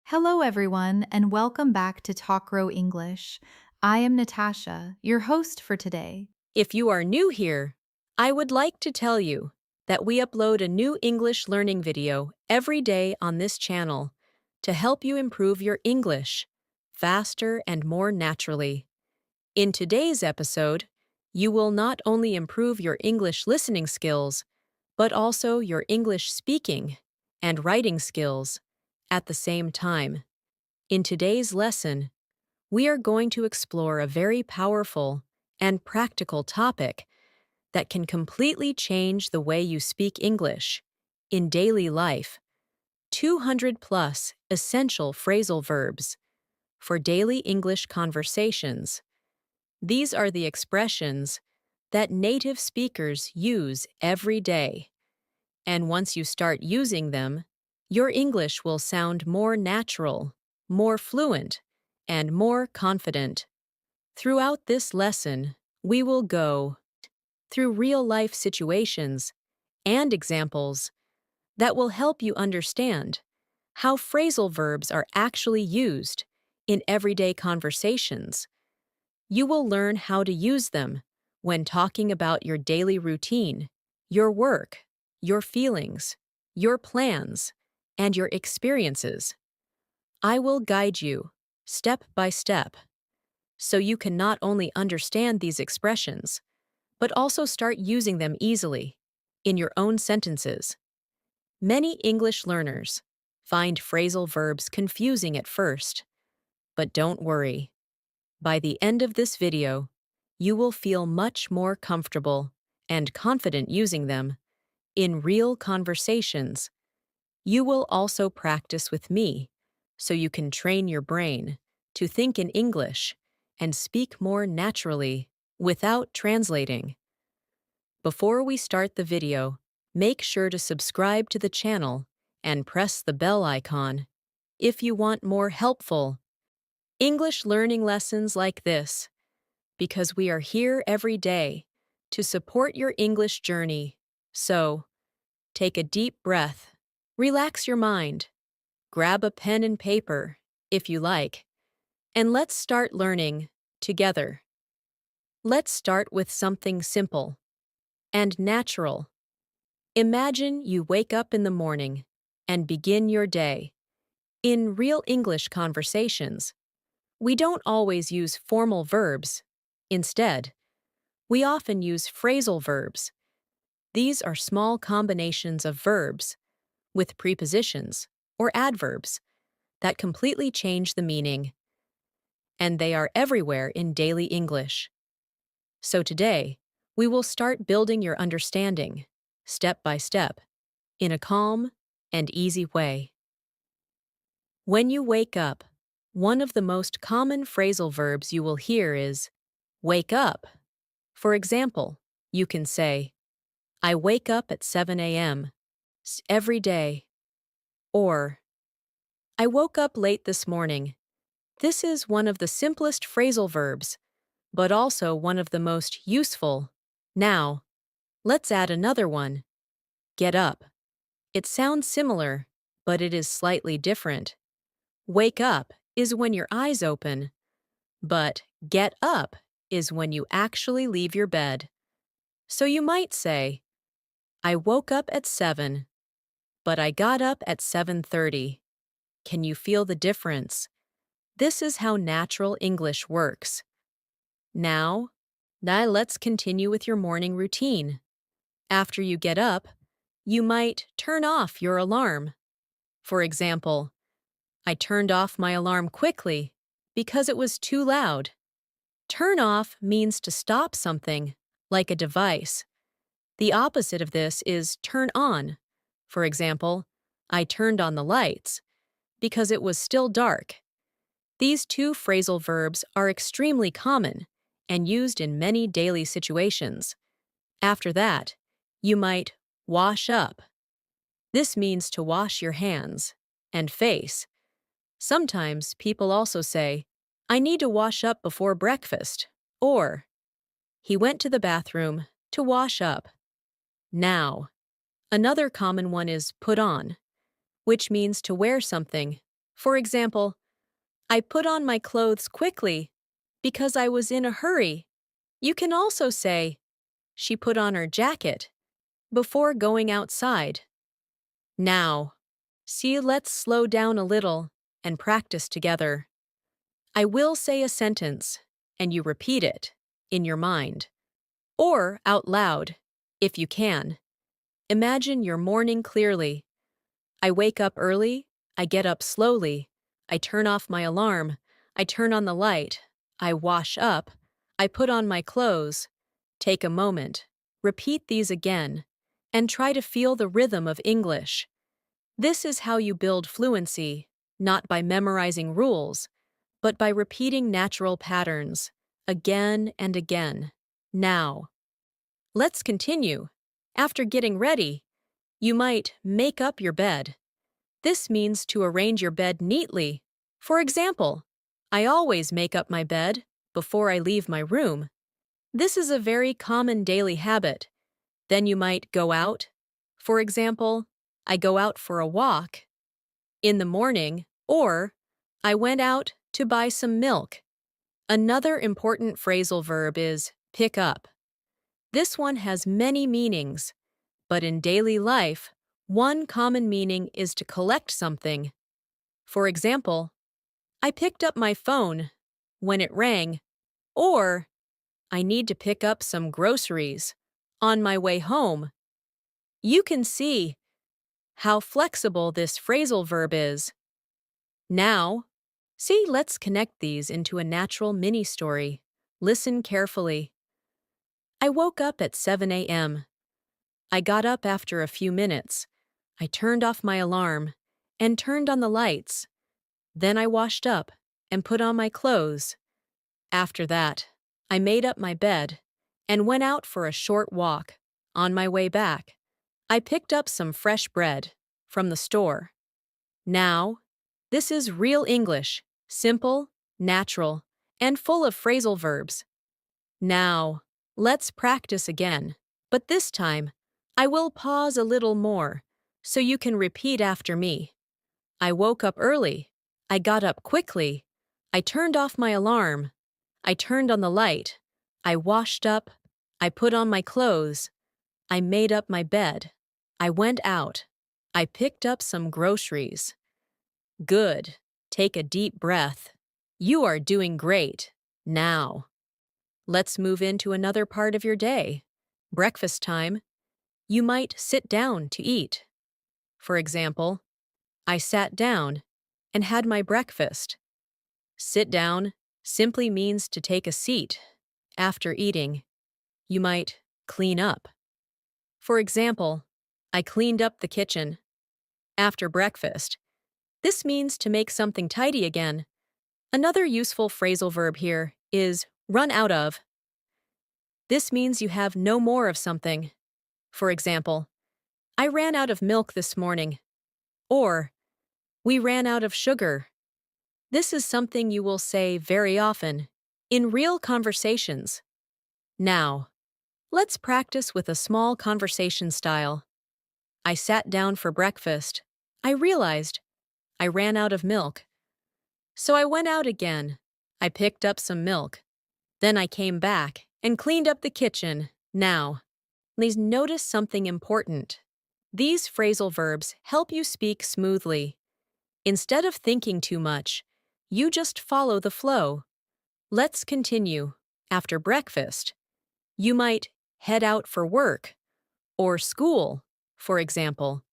Hello, everyone, and welcome back to Talk Row English. I am Natasha, your host for today. If you are new here, I would like to tell you that we upload a new English learning video every day on this channel to help you improve your English faster and more naturally. In today's episode, you will not only improve your English listening skills, but also your English speaking and writing skills at the same time. In today's lesson, we are going to explore a very powerful and practical topic that can completely change the way you speak English in daily life. 200 plus essential phrasal verbs for daily English conversations. These are the expressions that native speakers use every day. And once you start using them, your English will sound more natural, more fluent, and more confident. Throughout this lesson, we will go through real-life situations and examples that will help you understand how phrasal verbs are actually used in everyday conversations. You will learn how to use them when talking about your daily routine, your work, your feelings, your plans, and your experiences. I will guide you step by step so you can not only understand these expressions, but also start using them easily in your own sentences. Many English learners find phrasal verbs confusing at first, but don't worry. By the end of this video, you will feel much more comfortable and confident using them in real conversations. You will also practice with me so you can train your brain to think in English and speak more naturally without translating. Before we start the video, make sure to subscribe to the channel and press the bell icon if you want more helpful English learning lessons like this, because we are here every day to support your English journey. So, take a deep breath, relax your mind, grab a pen and paper, if you like, and let's start learning together. Let's start with something simple and natural. Imagine you wake up in the morning and begin your day. In real English conversations, we don't always use formal verbs. Instead, we often use phrasal verbs. These are small combinations of verbs with prepositions or adverbs that completely change the meaning, and they are everywhere in daily English. So today, we will start building your understanding, step by step, in a calm and easy way. When you wake up, one of the most common phrasal verbs you will hear is wake up. For example, you can say, I wake up at 7 a.m. Every day. Or, I woke up late this morning. This is one of the simplest phrasal verbs, but also one of the most useful. Now, let's add another one. Get up. It sounds similar, but it is slightly different. Wake up is when your eyes open, but get up is when you actually leave your bed. So you might say, I woke up at 7, but I got up at 7:30. Can you feel the difference? This is how natural English works. Now let's continue with your morning routine. After you get up, you might turn off your alarm. For example, I turned off my alarm quickly because it was too loud. Turn off means to stop something, like a device. The opposite of this is turn on. For example, I turned on the lights because it was still dark. These two phrasal verbs are extremely common and used in many daily situations. After that, you might wash up. This means to wash your hands and face. Sometimes people also say, I need to wash up before breakfast, or he went to the bathroom to wash up. Now, another common one is put on. which means to wear something. For example, I put on my clothes quickly because I was in a hurry. You can also say, she put on her jacket before going outside. Now, see, let's slow down a little and practice together. I will say a sentence, and you repeat it in your mind or out loud if you can. Imagine your morning clearly. I wake up early, I get up slowly, I turn off my alarm, I turn on the light, I wash up, I put on my clothes. Take a moment, repeat these again, and try to feel the rhythm of English. This is how you build fluency, not by memorizing rules, but by repeating natural patterns, again and again. Now, let's continue. After getting ready, you might make up your bed. This means to arrange your bed neatly. For example, I always make up my bed before I leave my room. This is a very common daily habit. Then you might go out. For example, I go out for a walk in the morning, or I went out to buy some milk. Another important phrasal verb is pick up. This one has many meanings, but in daily life, one common meaning is to collect something. For example, I picked up my phone when it rang, or I need to pick up some groceries on my way home. You can see how flexible this phrasal verb is. Now, see, let's connect these into a natural mini story. Listen carefully. I woke up at 7 a.m. I got up after a few minutes. I turned off my alarm and turned on the lights. Then I washed up and put on my clothes. After that, I made up my bed and went out for a short walk. On my way back, I picked up some fresh bread from the store. Now, this is real English, simple, natural, and full of phrasal verbs. Now, let's practice again, but this time, I will pause a little more so you can repeat after me. I woke up early. I got up quickly. I turned off my alarm. I turned on the light. I washed up. I put on my clothes. I made up my bed. I went out. I picked up some groceries. Good. Take a deep breath. You are doing great. Now, let's move into another part of your day. Breakfast time. You might sit down to eat. For example, I sat down and had my breakfast. Sit down simply means to take a seat. After eating, you might clean up. For example, I cleaned up the kitchen. After breakfast, this means to make something tidy again. Another useful phrasal verb here is run out of. This means you have no more of something. For example, I ran out of milk this morning. Or, we ran out of sugar. This is something you will say very often in real conversations. Now, let's practice with a small conversation style. I sat down for breakfast. I realized I ran out of milk. So I went out again. I picked up some milk. Then I came back and cleaned up the kitchen. Now, please notice something important. These phrasal verbs help you speak smoothly. Instead of thinking too much, you just follow the flow. Let's continue. After breakfast, you might head out for work or school, for example.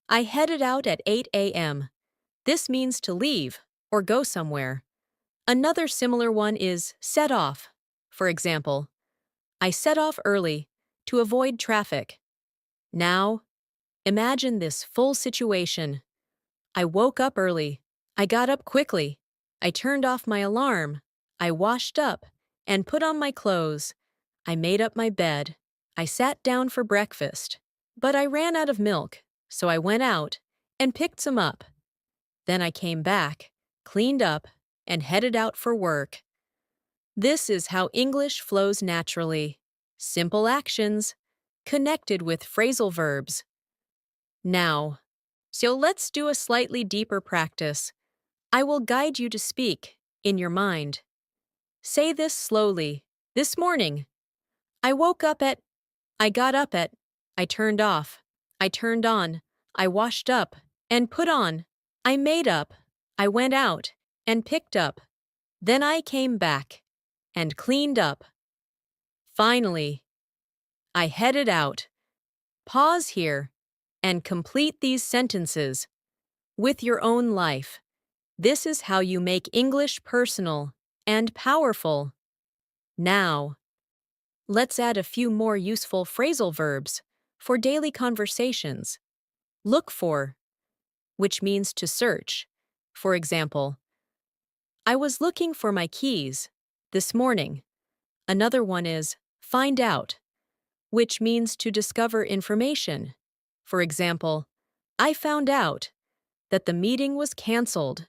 I headed out at 8 a.m. This means to leave or go somewhere. Another similar one is set off. For example, I set off early to avoid traffic. Now, imagine this full situation. I woke up early. I got up quickly. I turned off my alarm. I washed up and put on my clothes. I made up my bed. I sat down for breakfast. But I ran out of milk, so I went out and picked some up. Then I came back, cleaned up, and headed out for work. This is how English flows naturally. Simple actions, connected with phrasal verbs. Now, So let's do a slightly deeper practice. I will guide you to speak in your mind. Say this slowly. This morning, I woke up at, I got up at, I turned off, I turned on, I washed up and put on, I made up, I went out and picked up, then I came back and cleaned up. Finally, I headed out. Pause here and complete these sentences with your own life. This is how you make English personal and powerful. Now, let's add a few more useful phrasal verbs for daily conversations. Look for, which means to search. For example, I was looking for my keys this morning. Another one is find out, which means to discover information. For example, I found out that the meeting was canceled.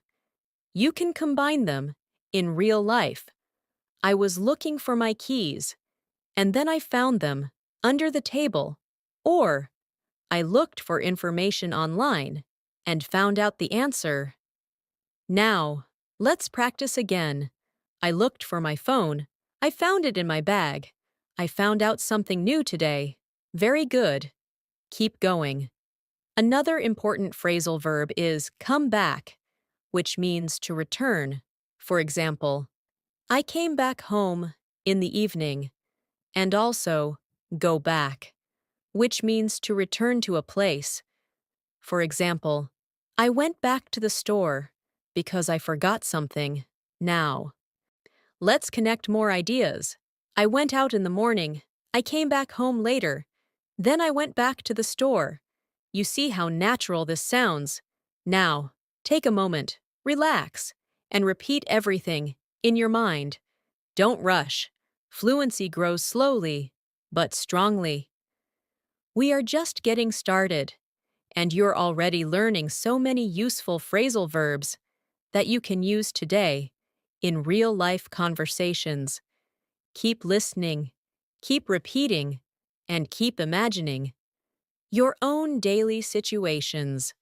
You can combine them in real life. I was looking for my keys, and then I found them under the table. Or, I looked for information online and found out the answer. Now, let's practice again. I looked for my phone. I found it in my bag. I found out something new today. Very good. Keep going. Another important phrasal verb is come back, which means to return. For example, I came back home in the evening, and also go back, which means to return to a place. For example, I went back to the store because I forgot something. Now, let's connect more ideas. I went out in the morning. I came back home later. Then I went back to the store. You see how natural this sounds. Now, take a moment, relax, and repeat everything in your mind. Don't rush. Fluency grows slowly, but strongly. We are just getting started, and you're already learning so many useful phrasal verbs that you can use today in real-life conversations. Keep listening, keep repeating, and keep imagining your own daily situations.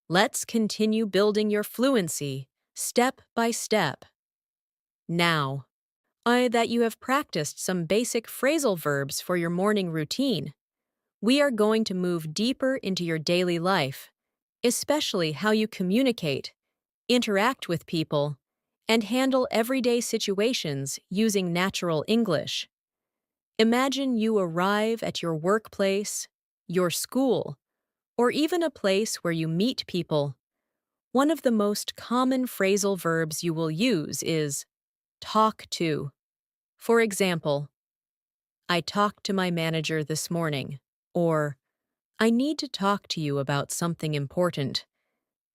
Let's continue building your fluency step by step. Now, that you have practiced some basic phrasal verbs for your morning routine, we are going to move deeper into your daily life, especially how you communicate, interact with people, and handle everyday situations using natural English. Imagine you arrive at your workplace, your school, or even a place where you meet people. One of the most common phrasal verbs you will use is talk to. For example, I talked to my manager this morning, or I need to talk to you about something important.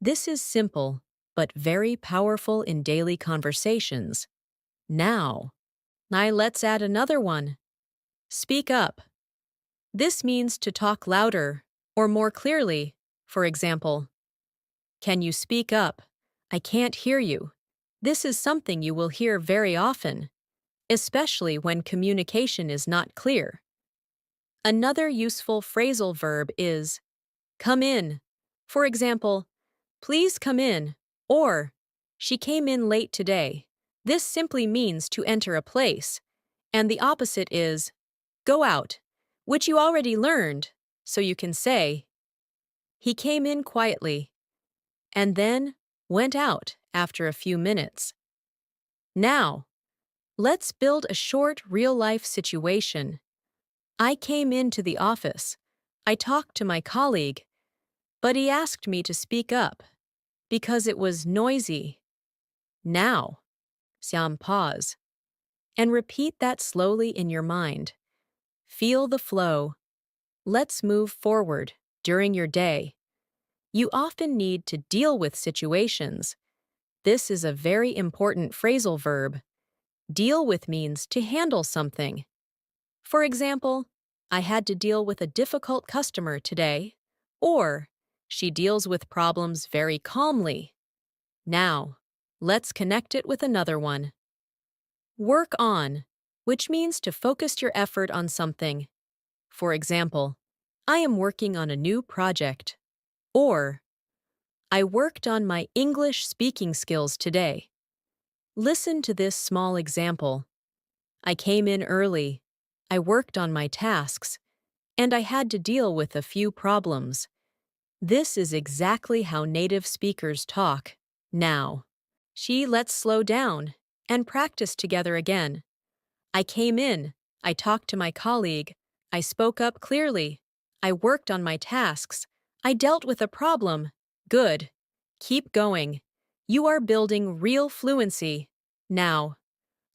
This is simple, but very powerful in daily conversations. Now, let's add another one. Speak up. This means to talk louder or more clearly. For example, can you speak up? I can't hear you. This is something you will hear very often, especially when communication is not clear. Another useful phrasal verb is come in. For example, please come in, or she came in late today. This simply means to enter a place, and the opposite is go out, which you already learned, so you can say, he came in quietly, and then went out after a few minutes. Now, let's build a short real-life situation. I came into the office. I talked to my colleague, but he asked me to speak up because it was noisy. Now, Siam pause, and repeat that slowly in your mind. Feel the flow. Let's move forward during your day. You often need to deal with situations. This is a very important phrasal verb. Deal with means to handle something. For example, I had to deal with a difficult customer today, or she deals with problems very calmly. Now, let's connect it with another one. Work on, which means to focus your effort on something. For example, I am working on a new project. Or, I worked on my English speaking skills today. Listen to this small example. I came in early. I worked on my tasks, and I had to deal with a few problems. This is exactly how native speakers talk. Now, let's slow down and practice together again. I came in. I talked to my colleague. I spoke up clearly. I worked on my tasks. I dealt with a problem. Good. Keep going. You are building real fluency. Now,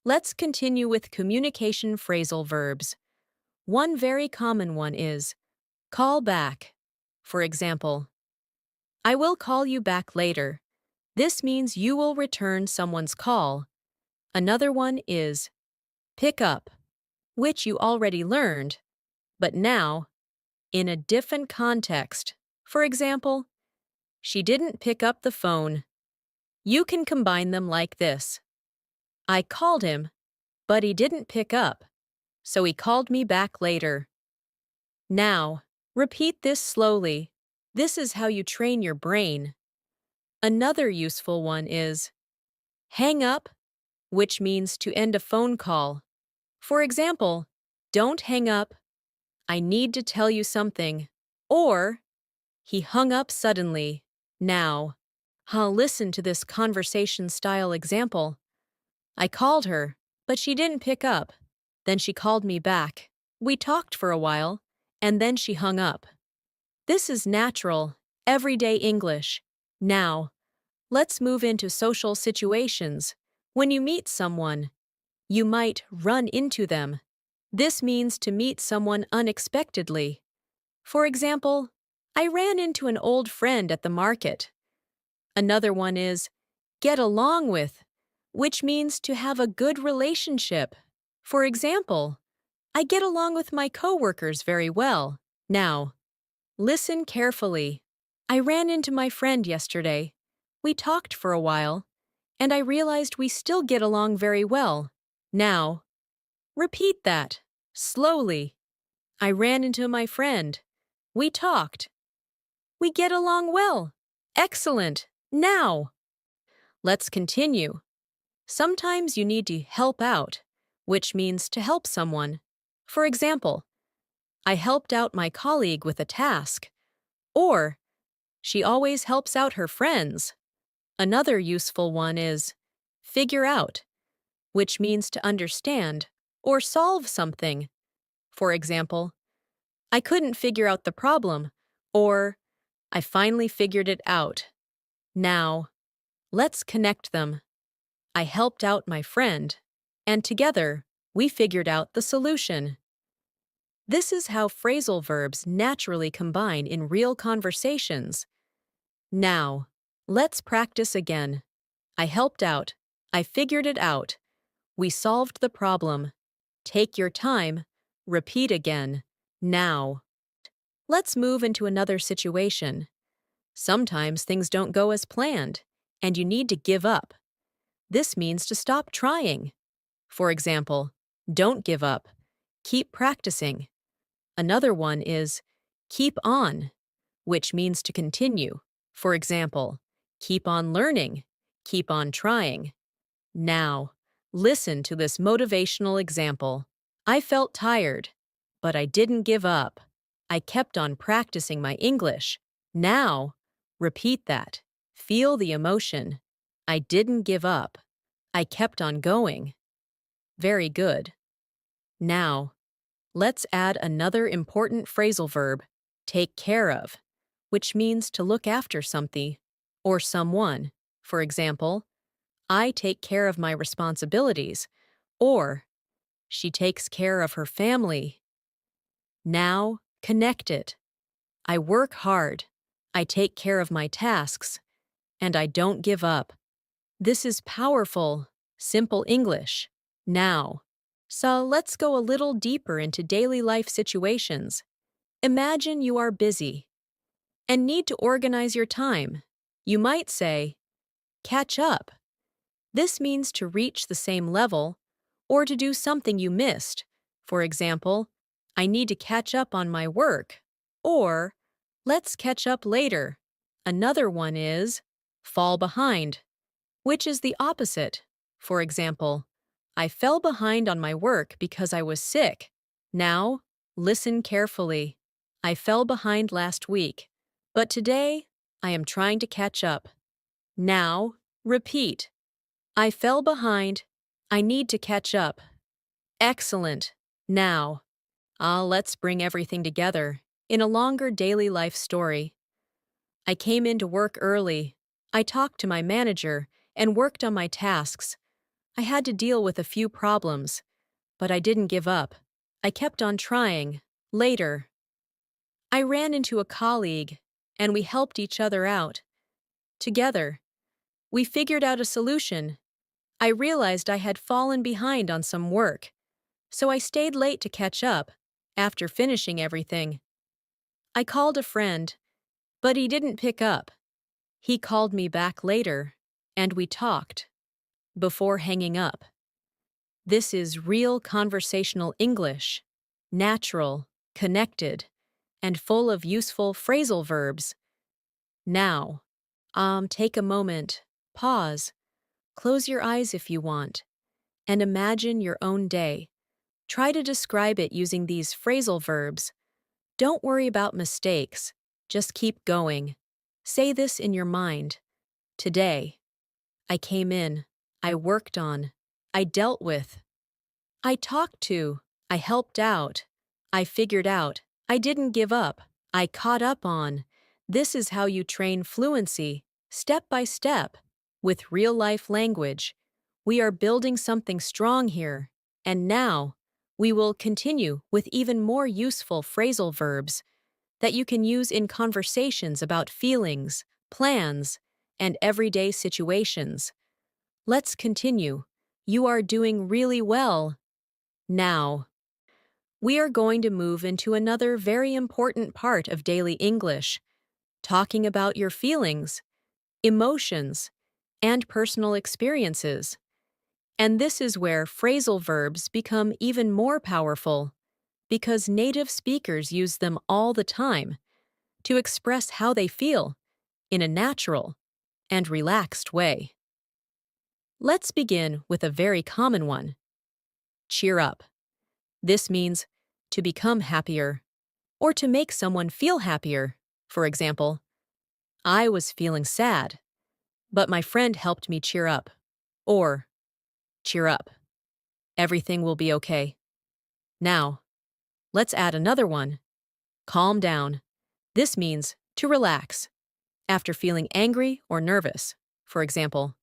let's continue with communication phrasal verbs. One very common one is call back. For example, I will call you back later. This means you will return someone's call. Another one is pick up, which you already learned, but now, in a different context. For example, she didn't pick up the phone. You can combine them like this. I called him, but he didn't pick up, so he called me back later. Now, repeat this slowly. This is how you train your brain. Another useful one is hang up, which means to end a phone call. For example, don't hang up. I need to tell you something. Or, he hung up suddenly. Now, listen to this conversation style example. I called her, but she didn't pick up. Then she called me back. We talked for a while, and then she hung up. This is natural, everyday English. Now, let's move into social situations. When you meet someone, you might run into them. This means to meet someone unexpectedly. For example, I ran into an old friend at the market. Another one is get along with, which means to have a good relationship. For example, I get along with my coworkers very well. Now, listen carefully. I ran into my friend yesterday. We talked for a while, and I realized we still get along very well. Now, repeat that, slowly. I ran into my friend. We talked. We get along well. Excellent. Now, let's continue. Sometimes you need to help out, which means to help someone. For example, I helped out my colleague with a task. Or, she always helps out her friends. Another useful one is figure out, which means to understand or solve something. For example, I couldn't figure out the problem, or I finally figured it out. Now, let's connect them. I helped out my friend, and together, we figured out the solution. This is how phrasal verbs naturally combine in real conversations. Now, let's practice again. I helped out. I figured it out. We solved the problem. Take your time. Repeat again. Now. Let's move into another situation. Sometimes things don't go as planned, and you need to give up. This means to stop trying. For example, don't give up. Keep practicing. Another one is keep on, which means to continue. For example, keep on learning. Keep on trying. Now, listen to this motivational example. I felt tired, but I didn't give up. I kept on practicing my English. Now, repeat that. Feel the emotion. I didn't give up. I kept on going. Very good. Now, let's add another important phrasal verb, take care of, which means to look after something or someone. For example, I take care of my responsibilities, or she takes care of her family. Now, connect it. I work hard. I take care of my tasks, and I don't give up. This is powerful, simple English. Now, so let's go a little deeper into daily life situations. Imagine you are busy and need to organize your time. You might say, catch up. This means to reach the same level or to do something you missed. For example, I need to catch up on my work. Or, let's catch up later. Another one is fall behind, which is the opposite. For example, I fell behind on my work because I was sick. Now, listen carefully. I fell behind last week, but today I am trying to catch up. Now, repeat. I fell behind. I need to catch up. Excellent. Now, let's bring everything together in a longer daily life story. I came into work early. I talked to my manager and worked on my tasks. I had to deal with a few problems, but I didn't give up. I kept on trying. Later, I ran into a colleague and we helped each other out. Together, we figured out a solution. I realized I had fallen behind on some work, so I stayed late to catch up after finishing everything. I called a friend, but he didn't pick up. He called me back later, and we talked before hanging up. This is real conversational English, natural, connected, and full of useful phrasal verbs. Now, take a moment, pause, close your eyes if you want, and imagine your own day. Try to describe it using these phrasal verbs. Don't worry about mistakes, just keep going. Say this in your mind. Today, I came in, I worked on, I dealt with, I talked to, I helped out, I figured out, I didn't give up, I caught up on. This is how you train fluency, step by step, with real life language. We are building something strong here. And now, we will continue with even more useful phrasal verbs that you can use in conversations about feelings, plans, and everyday situations. Let's continue. You are doing really well. Now, we are going to move into another very important part of daily English, talking about your feelings, emotions, and personal experiences. And this is where phrasal verbs become even more powerful, because native speakers use them all the time to express how they feel in a natural and relaxed way. Let's begin with a very common one. Cheer up. This means to become happier or to make someone feel happier. For example, I was feeling sad, but my friend helped me cheer up. Or, cheer up. Everything will be okay. Now, let's add another one. Calm down. This means to relax after feeling angry or nervous. For example,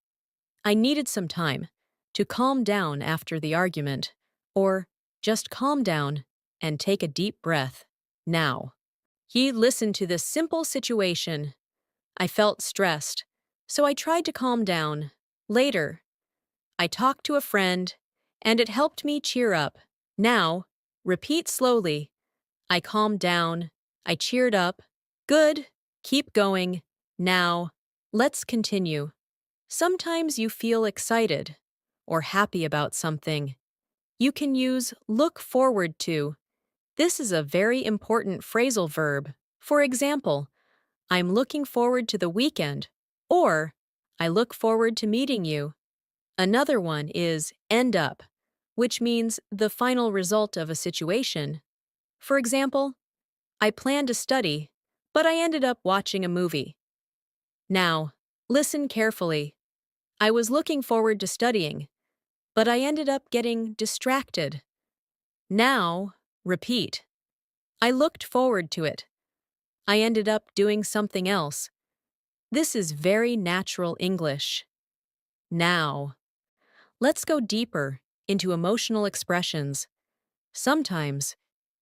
I needed some time to calm down after the argument, or just calm down and take a deep breath. Now, he listened to this simple situation. I felt stressed, so I tried to calm down. Later, I talked to a friend, and it helped me cheer up. Now, repeat slowly. I calmed down. I cheered up. Good. Keep going. Now, let's continue. Sometimes you feel excited or happy about something. You can use look forward to. This is a very important phrasal verb. For example, I'm looking forward to the weekend, or I look forward to meeting you. Another one is end up, which means the final result of a situation. For example, I planned to study, but I ended up watching a movie. Now, listen carefully. I was looking forward to studying, but I ended up getting distracted. Now, repeat. I looked forward to it. I ended up doing something else. This is very natural English. Now, let's go deeper into emotional expressions. Sometimes,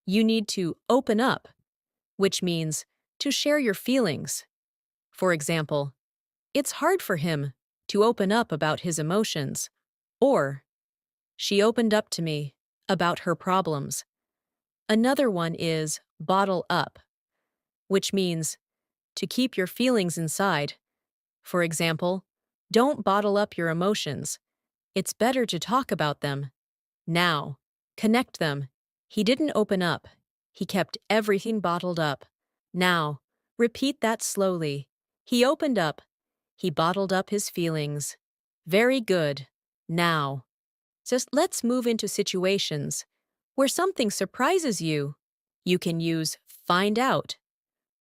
you need to open up, which means to share your feelings. For example, it's hard for him to open up about his emotions. Or, she opened up to me about her problems. Another one is bottle up, which means to keep your feelings inside. For example, don't bottle up your emotions. It's better to talk about them. Now, connect them. He didn't open up. He kept everything bottled up. Now, repeat that slowly. He opened up. He bottled up his feelings. Very good. Now, just let's move into situations where something surprises you. You can use find out,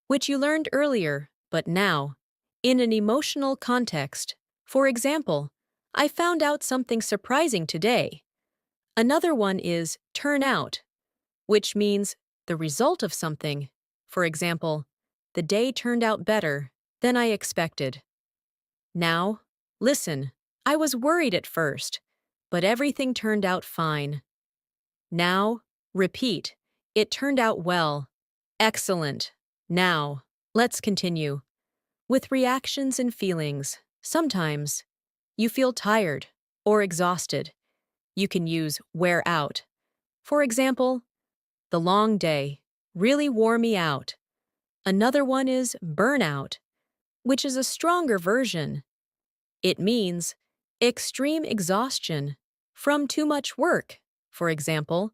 which you learned earlier, but now, in an emotional context. For example, I found out something surprising today. Another one is turn out, which means the result of something. For example, the day turned out better than I expected. Now, listen, I was worried at first, but everything turned out fine. Now, repeat, it turned out well. Excellent. Now, let's continue. With reactions and feelings, sometimes you feel tired or exhausted. You can use wear out. For example, the long day really wore me out. Another one is burnout, which is a stronger version. It means extreme exhaustion from too much work. For example,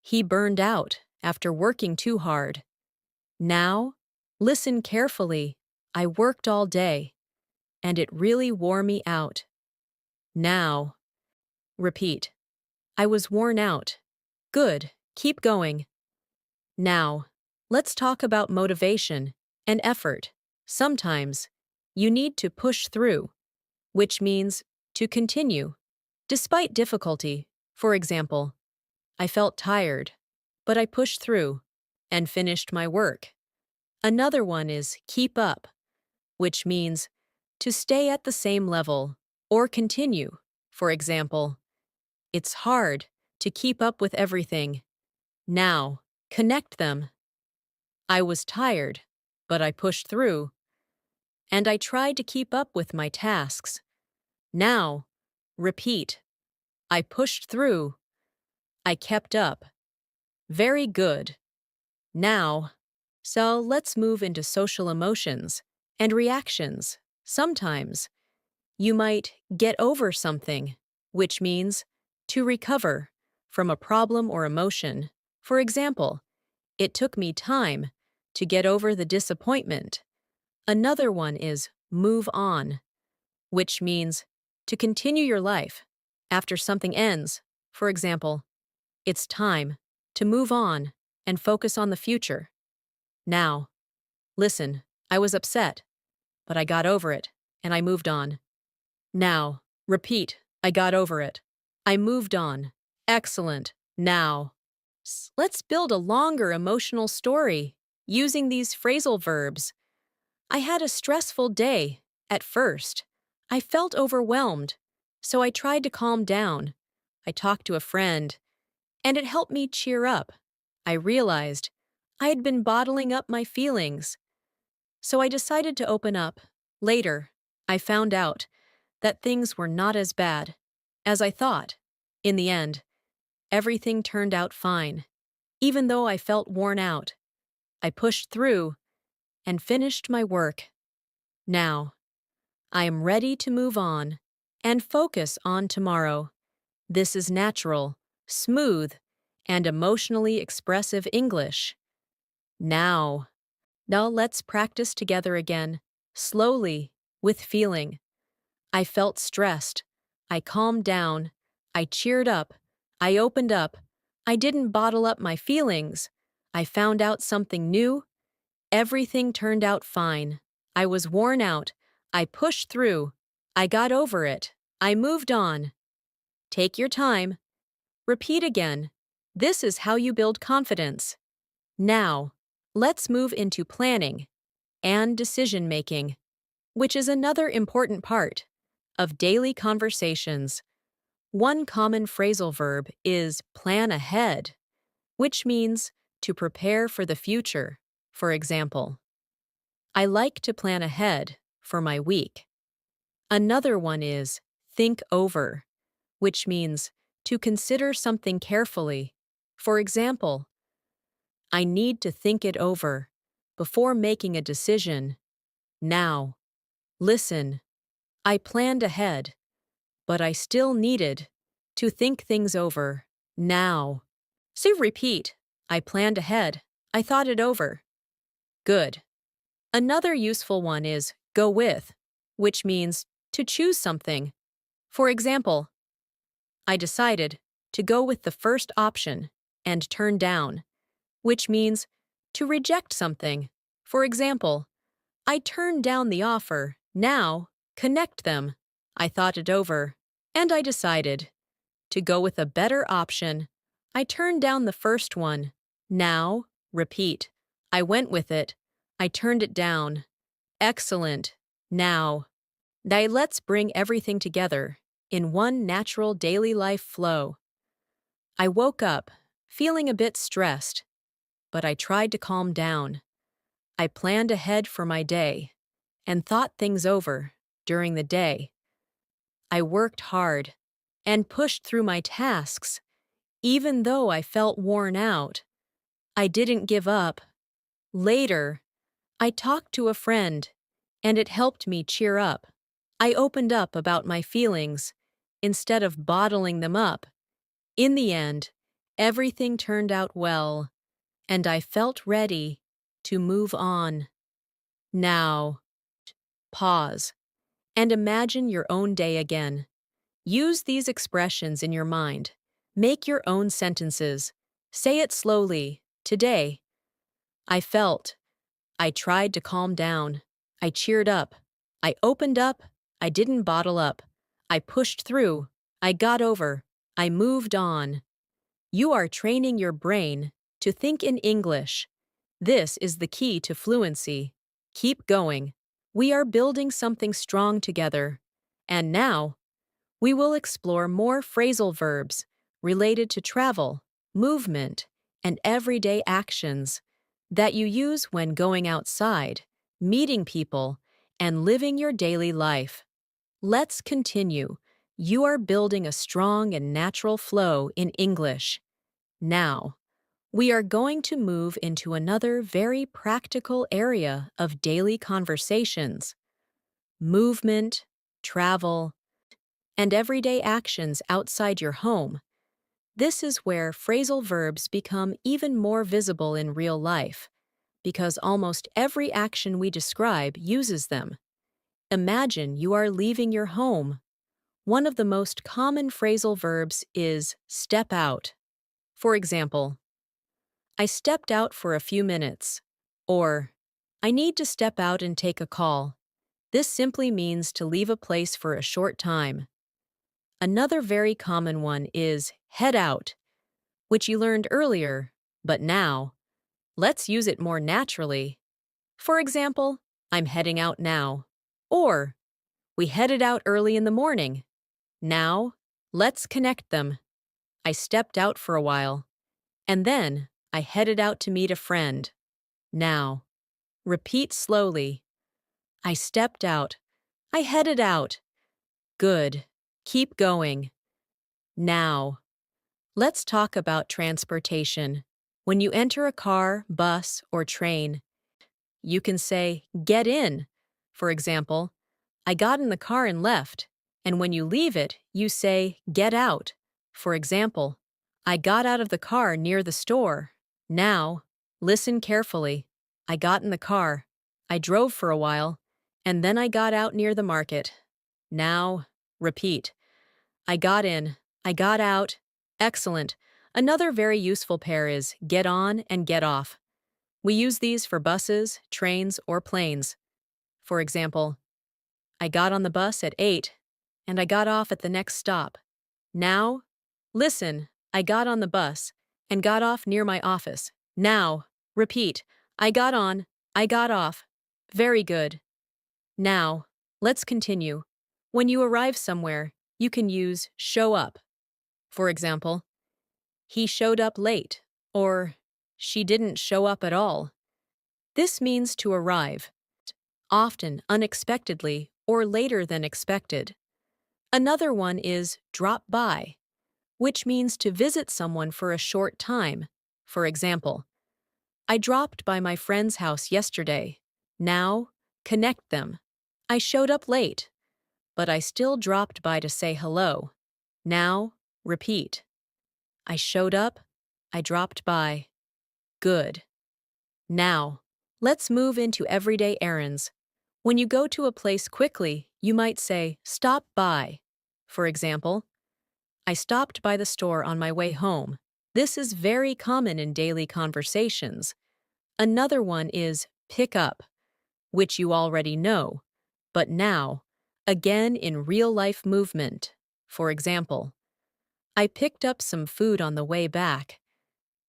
he burned out after working too hard. Now, listen carefully. I worked all day, and it really wore me out. Now, repeat. I was worn out. Good, keep going. Now, let's talk about motivation and effort. Sometimes, you need to push through, which means to continue, despite difficulty. For example, I felt tired, but I pushed through and finished my work. Another one is keep up, which means to stay at the same level or continue. For example, it's hard to keep up with everything. Now, connect them. I was tired, but I pushed through, and I tried to keep up with my tasks. Now, repeat. I pushed through. I kept up. Very good. Now, so let's move into social emotions and reactions. Sometimes, you might get over something, which means to recover from a problem or emotion. For example, it took me time to get over the disappointment. Another one is move on, which means to continue your life after something ends. For example, it's time to move on and focus on the future. Now, listen, I was upset, but I got over it and I moved on. Now, repeat, I got over it. I moved on. Excellent. Now, let's build a longer emotional story using these phrasal verbs. I had a stressful day. At first, I felt overwhelmed, so I tried to calm down. I talked to a friend, and it helped me cheer up. I realized I had been bottling up my feelings, so I decided to open up. Later, I found out that things were not as bad as I thought. In the end, everything turned out fine. Even though I felt worn out, I pushed through and finished my work. Now, I am ready to move on and focus on tomorrow. This is natural, smooth, and emotionally expressive English. Now, let's practice together again, slowly, with feeling. I felt stressed. I calmed down. I cheered up. I opened up. I didn't bottle up my feelings. I found out something new. Everything turned out fine. I was worn out. I pushed through. I got over it. I moved on. Take your time. Repeat again. This is how you build confidence. Now, let's move into planning and decision making, which is another important part of daily conversations. One common phrasal verb is plan ahead, which means to prepare for the future. For example, I like to plan ahead for my week. Another one is think over, which means to consider something carefully. For example, I need to think it over before making a decision. Now, listen, I planned ahead, but I still needed to think things over. Now. So repeat, I planned ahead. I thought it over. Good. Another useful one is go with, which means to choose something. For example, I decided to go with the first option and turn down, which means to reject something. For example, I turned down the offer. Now, connect them. I thought it over, and I decided to go with a better option. I turned down the first one. Now, repeat. I went with it. I turned it down. Excellent. Now, let's bring everything together in one natural daily life flow. I woke up, feeling a bit stressed, but I tried to calm down. I planned ahead for my day and thought things over during the day. I worked hard and pushed through my tasks, even though I felt worn out. I didn't give up. Later, I talked to a friend, and it helped me cheer up. I opened up about my feelings instead of bottling them up. In the end, everything turned out well, and I felt ready to move on. Now, pause and imagine your own day again. Use these expressions in your mind. Make your own sentences. Say it slowly. Today, I felt. I tried to calm down. I cheered up. I opened up. I didn't bottle up. I pushed through. I got over. I moved on. You are training your brain to think in English. This is the key to fluency. Keep going. We are building something strong together. And now, we will explore more phrasal verbs related to travel, movement, and everyday actions that you use when going outside, meeting people, and living your daily life. Let's continue. You are building a strong and natural flow in English. Now, we are going to move into another very practical area of daily conversations: movement, travel, and everyday actions outside your home. This is where phrasal verbs become even more visible in real life, because almost every action we describe uses them. Imagine you are leaving your home. One of the most common phrasal verbs is step out. For example, I stepped out for a few minutes, or I need to step out and take a call. This simply means to leave a place for a short time. Another very common one is head out, which you learned earlier, but now, let's use it more naturally. For example, I'm heading out now. Or, we headed out early in the morning. Now, let's connect them. I stepped out for a while. And then, I headed out to meet a friend. Now, repeat slowly. I stepped out. I headed out. Good. Keep going. Now, let's talk about transportation. When you enter a car, bus, or train, you can say, get in. For example, I got in the car and left. And when you leave it, you say, get out. For example, I got out of the car near the store. Now, listen carefully. I got in the car. I drove for a while. And then I got out near the market. Now, repeat. I got in. I got out. Excellent. Another very useful pair is get on and get off. We use these for buses, trains, or planes. For example, I got on the bus at 8, and I got off at the next stop. Now, listen, I got on the bus and got off near my office. Now, repeat, I got on, I got off. Very good. Now, let's continue. When you arrive somewhere, you can use show up. For example, he showed up late, or she didn't show up at all. This means to arrive, often unexpectedly or later than expected. Another one is drop by, which means to visit someone for a short time. For example, I dropped by my friend's house yesterday. Now, connect them. I showed up late, but I still dropped by to say hello. Now, repeat. I showed up. I dropped by. Good. Now, let's move into everyday errands. When you go to a place quickly, you might say, stop by. For example, I stopped by the store on my way home. This is very common in daily conversations. Another one is pick up, which you already know, but now, again in real-life movement. For example, I picked up some food on the way back.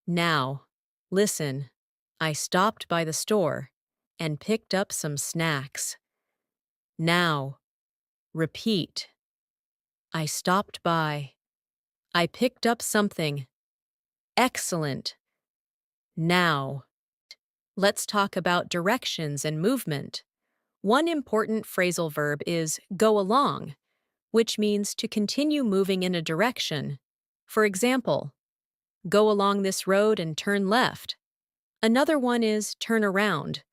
Now, listen, I stopped by the store and picked up some snacks. Now, repeat. I stopped by. I picked up something. Excellent. Now, let's talk about directions and movement. One important phrasal verb is go along, which means to continue moving in a direction. For example, go along this road and turn left. Another one is turn around,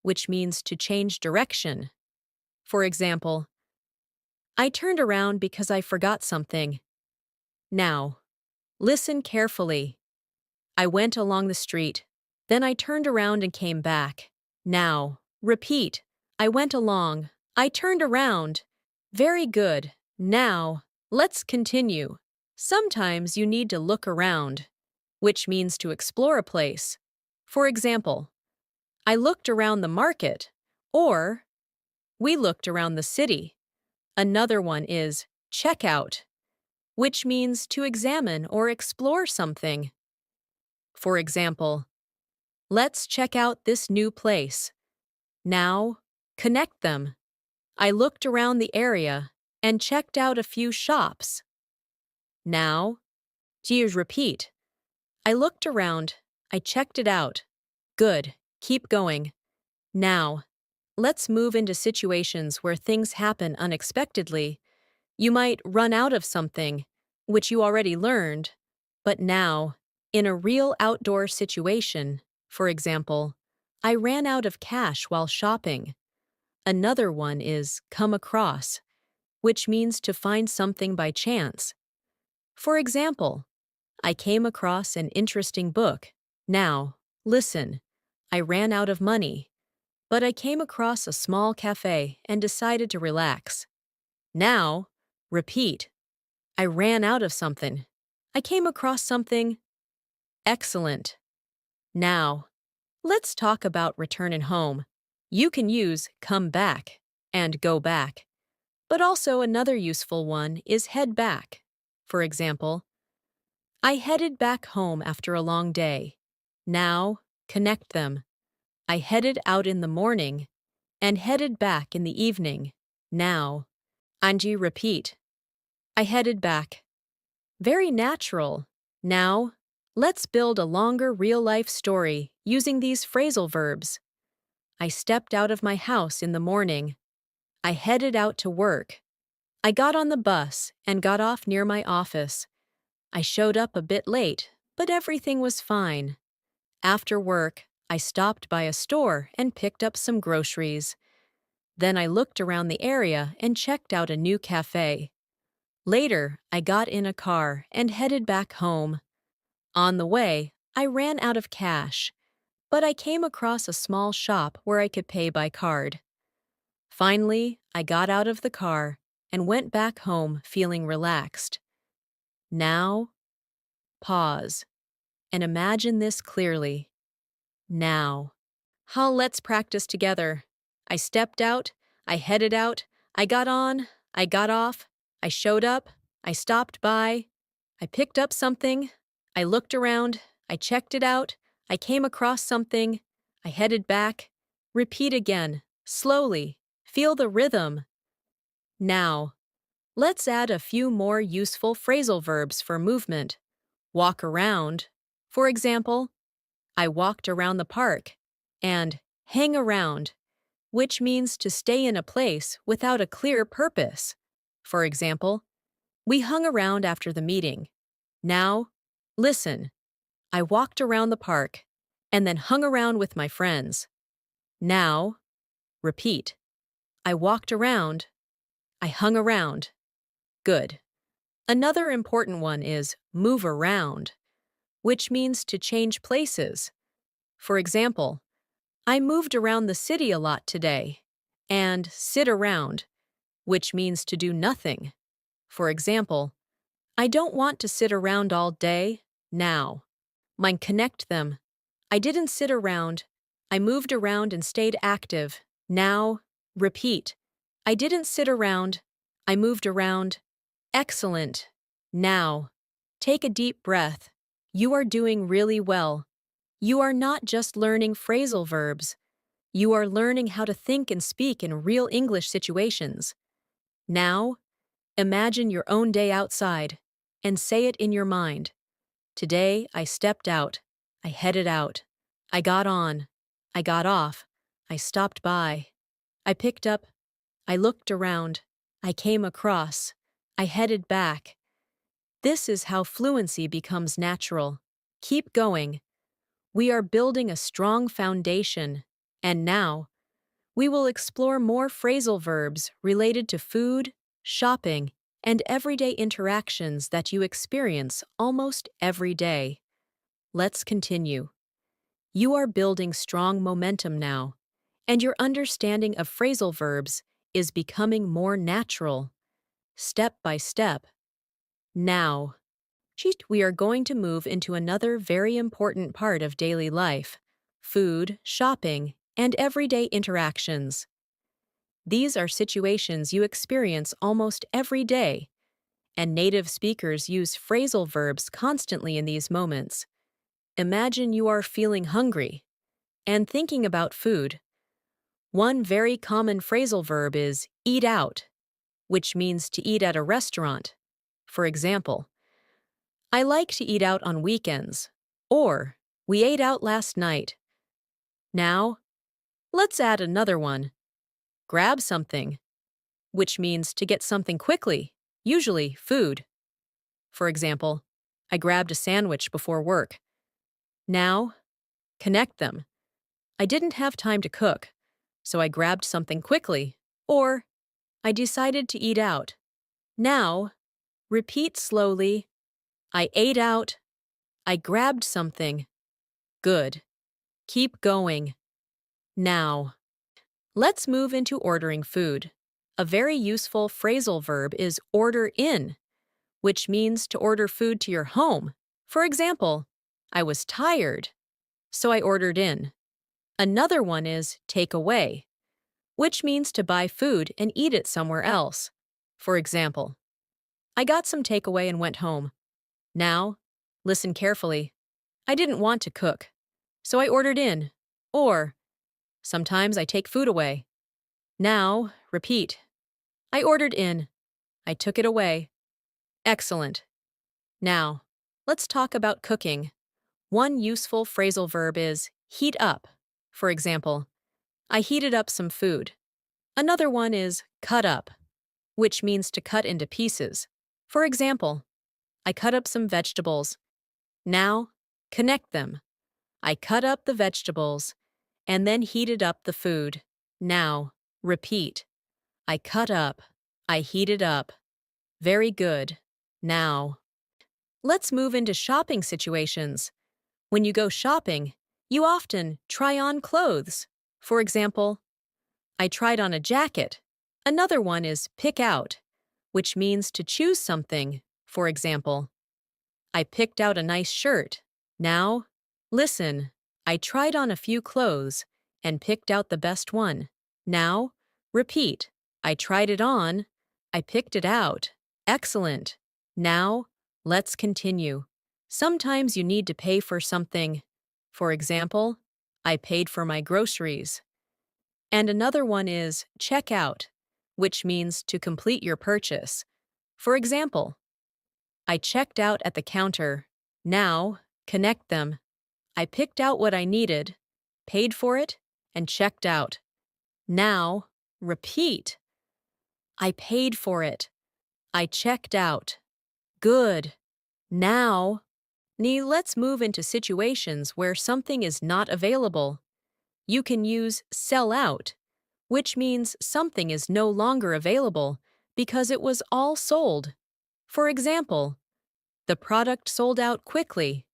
which means to change direction. For example, I turned around because I forgot something. Now, listen carefully. I went along the street, then I turned around and came back. Now, repeat. I went along. I turned around. Very good. Now, let's continue. Sometimes you need to look around, which means to explore a place. For example, I looked around the market, or we looked around the city. Another one is check out, which means to examine or explore something. For example, let's check out this new place. Now, connect them. I looked around the area and checked out a few shops. Now, please repeat. I looked around. I checked it out. Good. Keep going. Now, let's move into situations where things happen unexpectedly. You might run out of something, which you already learned, but now, in a real outdoor situation, for example, I ran out of cash while shopping. Another one is come across, which means to find something by chance. For example, I came across an interesting book. Now, listen, I ran out of money, but I came across a small cafe and decided to relax. Now, repeat. I ran out of something. I came across something. Excellent. Now, let's talk about returning home. You can use come back and go back, but also another useful one is head back. For example, I headed back home after a long day. Now, connect them. I headed out in the morning and headed back in the evening. Now, Angie, repeat. I headed back. Very natural. Now, let's build a longer real-life story using these phrasal verbs. I stepped out of my house in the morning. I headed out to work. I got on the bus and got off near my office. I showed up a bit late, but everything was fine. After work, I stopped by a store and picked up some groceries. Then I looked around the area and checked out a new cafe. Later, I got in a car and headed back home. On the way, I ran out of cash, but I came across a small shop where I could pay by card. Finally, I got out of the car and went back home feeling relaxed. Now, pause and imagine this clearly. Now. Let's practice together. I stepped out, I headed out, I got on, I got off, I showed up, I stopped by, I picked up something, I looked around, I checked it out, I came across something, I headed back. Repeat again, slowly. Feel the rhythm. Now, let's add a few more useful phrasal verbs for movement. Walk around. For example, I walked around the park, and hang around, which means to stay in a place without a clear purpose. For example, we hung around after the meeting. Now, listen. I walked around the park and then hung around with my friends. Now, repeat. I walked around. I hung around. Good. Another important one is move around, which means to change places. For example, I moved around the city a lot today. and sit around, which means to do nothing. For example, I don't want to sit around all day, now. Mine connect them. I didn't sit around. I moved around and stayed active. Now, repeat. I didn't sit around. I moved around. Excellent. Now, take a deep breath. You are doing really well. You are not just learning phrasal verbs. You are learning how to think and speak in real English situations. Now, imagine your own day outside and say it in your mind. Today, I stepped out. I headed out. I got on. I got off. I stopped by. I picked up. I looked around. I came across. I headed back. This is how fluency becomes natural. Keep going. We are building a strong foundation. And now, we will explore more phrasal verbs related to food, shopping, and everyday interactions that you experience almost every day. Let's continue. You are building strong momentum now, and your understanding of phrasal verbs is becoming more natural, step by step. Now, we are going to move into another very important part of daily life: food, shopping, and everyday interactions. These are situations you experience almost every day, and native speakers use phrasal verbs constantly in these moments. Imagine you are feeling hungry and thinking about food. One very common phrasal verb is eat out, which means to eat at a restaurant. For example, I like to eat out on weekends, or we ate out last night. Now, let's add another one: grab something, which means to get something quickly, usually food. For example, I grabbed a sandwich before work. Now, connect them. I didn't have time to cook, so I grabbed something quickly, or I decided to eat out. Now, repeat slowly. I ate out. I grabbed something. Good. Keep going. Now, let's move into ordering food. A very useful phrasal verb is order in, which means to order food to your home. For example, I was tired, so I ordered in. Another one is take away, which means to buy food and eat it somewhere else. For example, I got some takeaway and went home. Now, listen carefully. I didn't want to cook, so I ordered in. Or, sometimes I take food away. Now, repeat. I ordered in. I took it away. Excellent. Now, let's talk about cooking. One useful phrasal verb is heat up. For example, I heated up some food. Another one is cut up, which means to cut into pieces. For example, I cut up some vegetables. Now, connect them. I cut up the vegetables and then heated up the food. Now, repeat. I cut up. I heated up. Very good. Now, let's move into shopping situations. When you go shopping, you often try on clothes. For example, I tried on a jacket. Another one is pick out, which means to choose something. For example, I picked out a nice shirt. Now, listen. I tried on a few clothes and picked out the best one. Now, repeat. I tried it on. I picked it out. Excellent. Now, let's continue. Sometimes you need to pay for something. For example, I paid for my groceries. And another one is check out, which means to complete your purchase. For example, I checked out at the counter. Now, connect them. I picked out what I needed, paid for it, and checked out. Now, repeat. I paid for it. I checked out. Good. Now, let's move into situations where something is not available. You can use sell out, which means something is no longer available because it was all sold. For example, the product sold out quickly.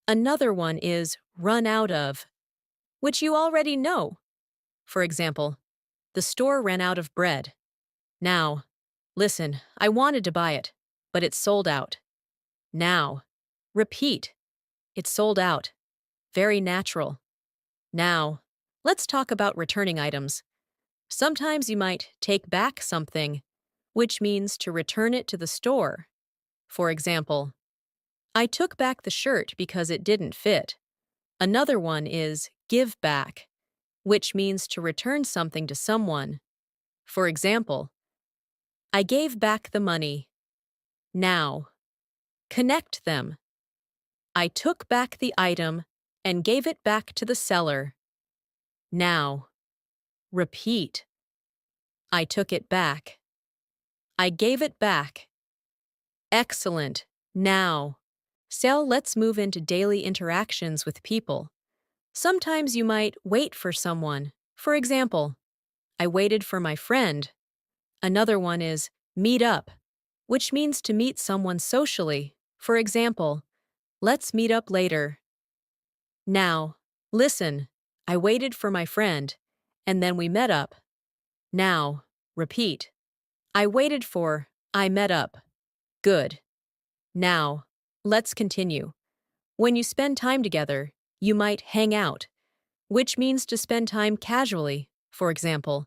Another one is run out of, which you already know. For example, The store ran out of bread. Now. Listen, I wanted to buy it, but it's sold out. Now. Repeat. It's sold out. Very natural. Now. Let's talk about returning items. Sometimes you might take back something, which means to return it to the store. For example, I took back the shirt because it didn't fit. Another one is give back, which means to return something to someone. For example, I gave back the money. Now. Connect them. I took back the item and gave it back to the seller. Now. Repeat. I took it back. I gave it back. Excellent. Now. So let's move into daily interactions with people. Sometimes you might wait for someone. For example, I waited for my friend. Another one is meet up, which means to meet someone socially. For example, let's meet up later. Now, listen, I waited for my friend, and then we met up. Now, repeat. I met up. Good. Now, let's continue. When you spend time together, you might hang out, which means to spend time casually. For example,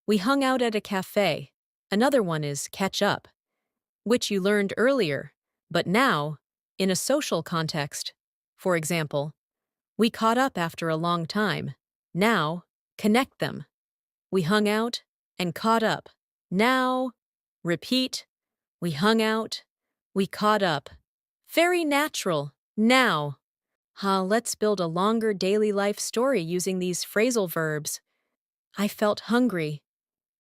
we hung out at a cafe. Another one is catch up, which you learned earlier, but now, in a social context. For example, we caught up after a long time. Now, connect them. We hung out and caught up. Now, repeat. We hung out. We caught up. Very natural. Now. Let's build a longer daily life story using these phrasal verbs. I felt hungry,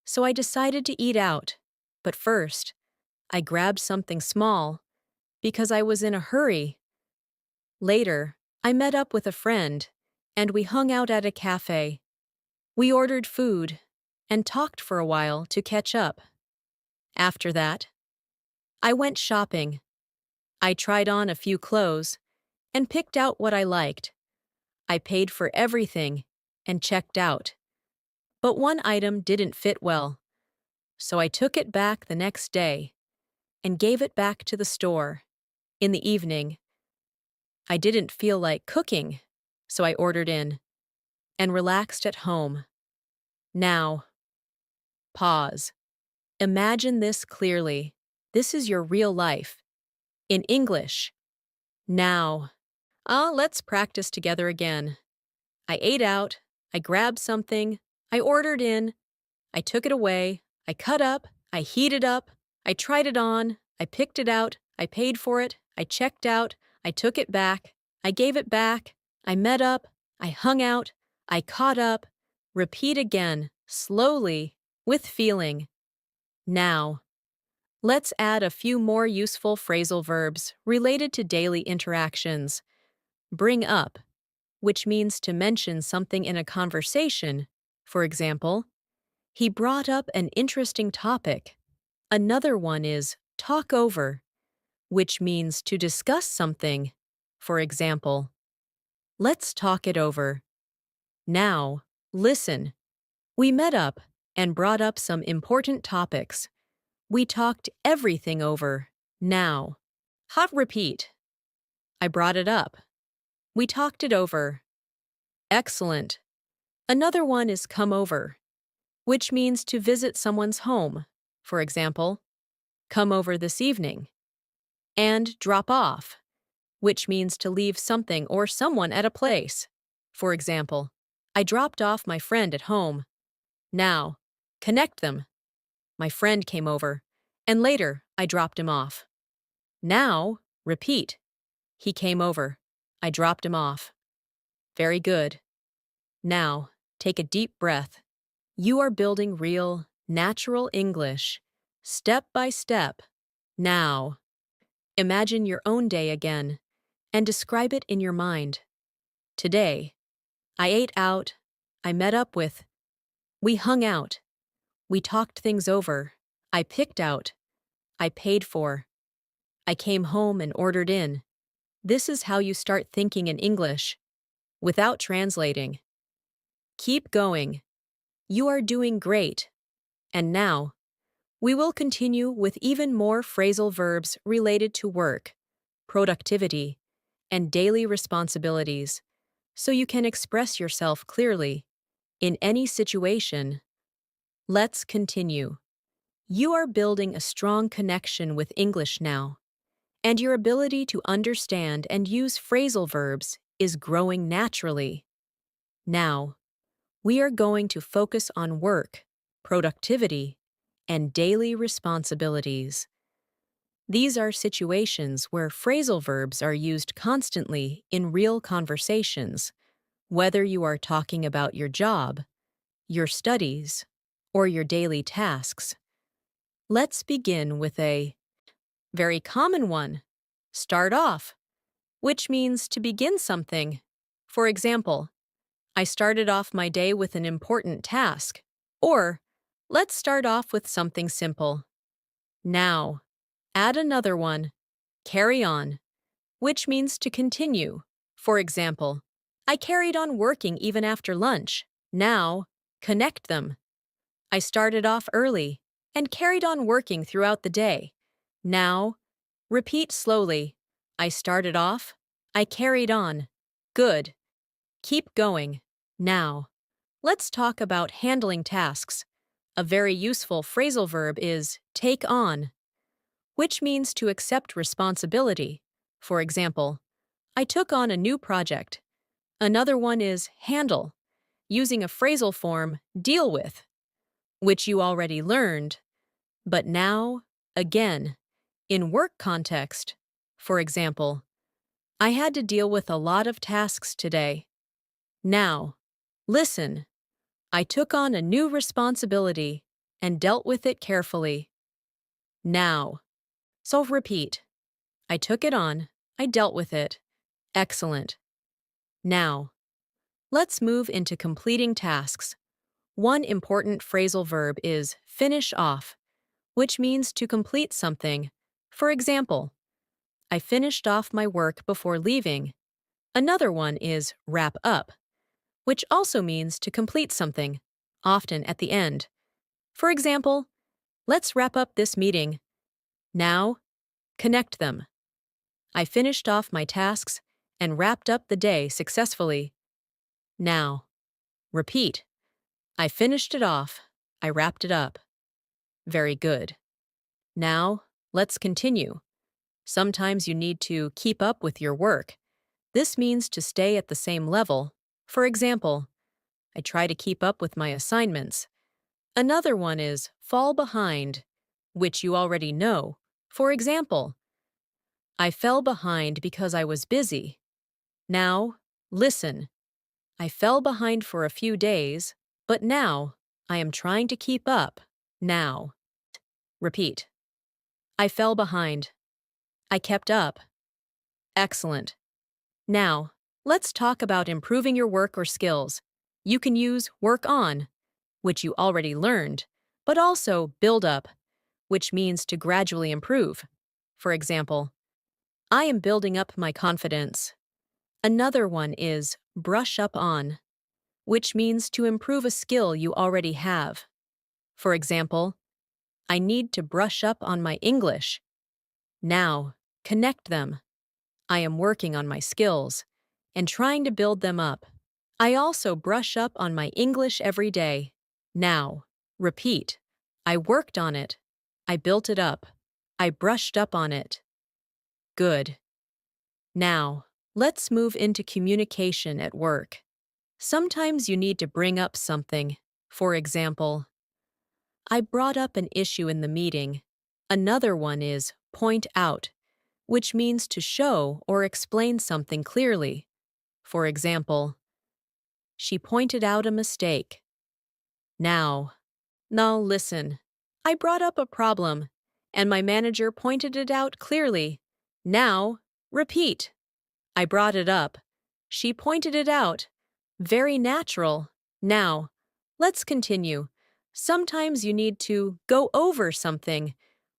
so I decided to eat out. But first, I grabbed something small because I was in a hurry. Later, I met up with a friend, and we hung out at a cafe. We ordered food and talked for a while to catch up. After that, I went shopping. I tried on a few clothes and picked out what I liked. I paid for everything and checked out. But one item didn't fit well, so I took it back the next day and gave it back to the store. In the evening, I didn't feel like cooking, so I ordered in and relaxed at home. Now, pause. Imagine this clearly. This is your real life. In English. Now. Let's practice together again. I ate out. I grabbed something. I ordered in. I took it away. I cut up. I heated up. I tried it on. I picked it out. I paid for it. I checked out. I took it back. I gave it back. I met up. I hung out. I caught up. Repeat again, slowly, with feeling. Now. Let's add a few more useful phrasal verbs related to daily interactions. Bring up, which means to mention something in a conversation. For example, he brought up an interesting topic. Another one is talk over, which means to discuss something. For example, let's talk it over. Now, listen. We met up and brought up some important topics. We talked everything over. Now. Repeat. I brought it up. We talked it over. Excellent. Another one is come over, which means to visit someone's home. For example, come over this evening. And drop off, which means to leave something or someone at a place. For example, I dropped off my friend at home. Now, connect them. My friend came over, and later I dropped him off. Now, repeat. He came over. I dropped him off. Very good. Now, take a deep breath. You are building real, natural English, step by step. Now, imagine your own day again and describe it in your mind. Today, I ate out. I met up with. We hung out. We talked things over. I picked out. I paid for. I came home and ordered in. This is how you start thinking in English, without translating. Keep going. You are doing great. And now, we will continue with even more phrasal verbs related to work, productivity, and daily responsibilities, so you can express yourself clearly in any situation. Let's continue. You are building a strong connection with English now, and your ability to understand and use phrasal verbs is growing naturally. Now, we are going to focus on work, productivity, and daily responsibilities. These are situations where phrasal verbs are used constantly in real conversations, whether you are talking about your job, your studies, or your daily tasks. Let's begin with a very common one. Start off, which means to begin something. For example, I started off my day with an important task. Or, let's start off with something simple. Now, add another one. Carry on, which means to continue. For example, I carried on working even after lunch. Now, connect them. I started off early and carried on working throughout the day. Now, repeat slowly. I started off. I carried on. Good. Keep going. Now, let's talk about handling tasks. A very useful phrasal verb is take on, which means to accept responsibility. For example, I took on a new project. Another one is handle, using a phrasal form deal with, which you already learned, but now, again, in work context. For example, I had to deal with a lot of tasks today. Now, listen. I took on a new responsibility and dealt with it carefully. Now. So repeat. I took it on. I dealt with it. Excellent. Now. Let's move into completing tasks. One important phrasal verb is finish off, which means to complete something. For example, I finished off my work before leaving. Another one is wrap up, which also means to complete something, often at the end. For example, let's wrap up this meeting. Now, connect them. I finished off my tasks and wrapped up the day successfully. Now, repeat. I finished it off. I wrapped it up. Very good. Now, let's continue. Sometimes you need to keep up with your work. This means to stay at the same level. For example, I try to keep up with my assignments. Another one is fall behind, which you already know. For example, I fell behind because I was busy. Now, listen. I fell behind for a few days, but now I am trying to keep up. Now. Repeat. I fell behind. I kept up. Excellent. Now, let's talk about improving your work or skills. You can use work on, which you already learned, but also build up, which means to gradually improve. For example, I am building up my confidence. Another one is brush up on, which means to improve a skill you already have. For example, I need to brush up on my English. Now, connect them. I am working on my skills and trying to build them up. I also brush up on my English every day. Now, repeat. I worked on it. I built it up. I brushed up on it. Good. Now, let's move into communication at work. Sometimes you need to bring up something. For example, I brought up an issue in the meeting. Another one is point out, which means to show or explain something clearly. For example, she pointed out a mistake. Now listen. I brought up a problem, and my manager pointed it out clearly. Now, repeat. I brought it up. She pointed it out. Very natural. Now, let's continue. Sometimes you need to go over something,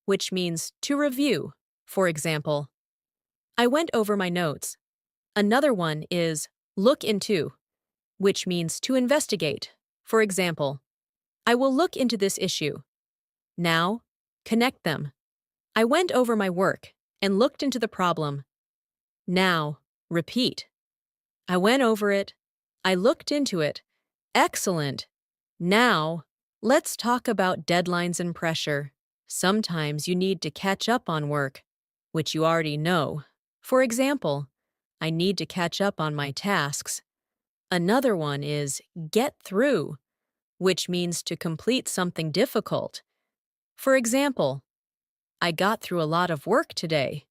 which means to review. For example, I went over my notes. Another one is look into, which means to investigate. For example, I will look into this issue. Now, connect them. I went over my work and looked into the problem. Now, repeat. I went over it. I looked into it. Excellent. Now, let's talk about deadlines and pressure. Sometimes you need to catch up on work, which you already know. For example, I need to catch up on my tasks. Another one is get through, which means to complete something difficult. For example, I got through a lot of work today.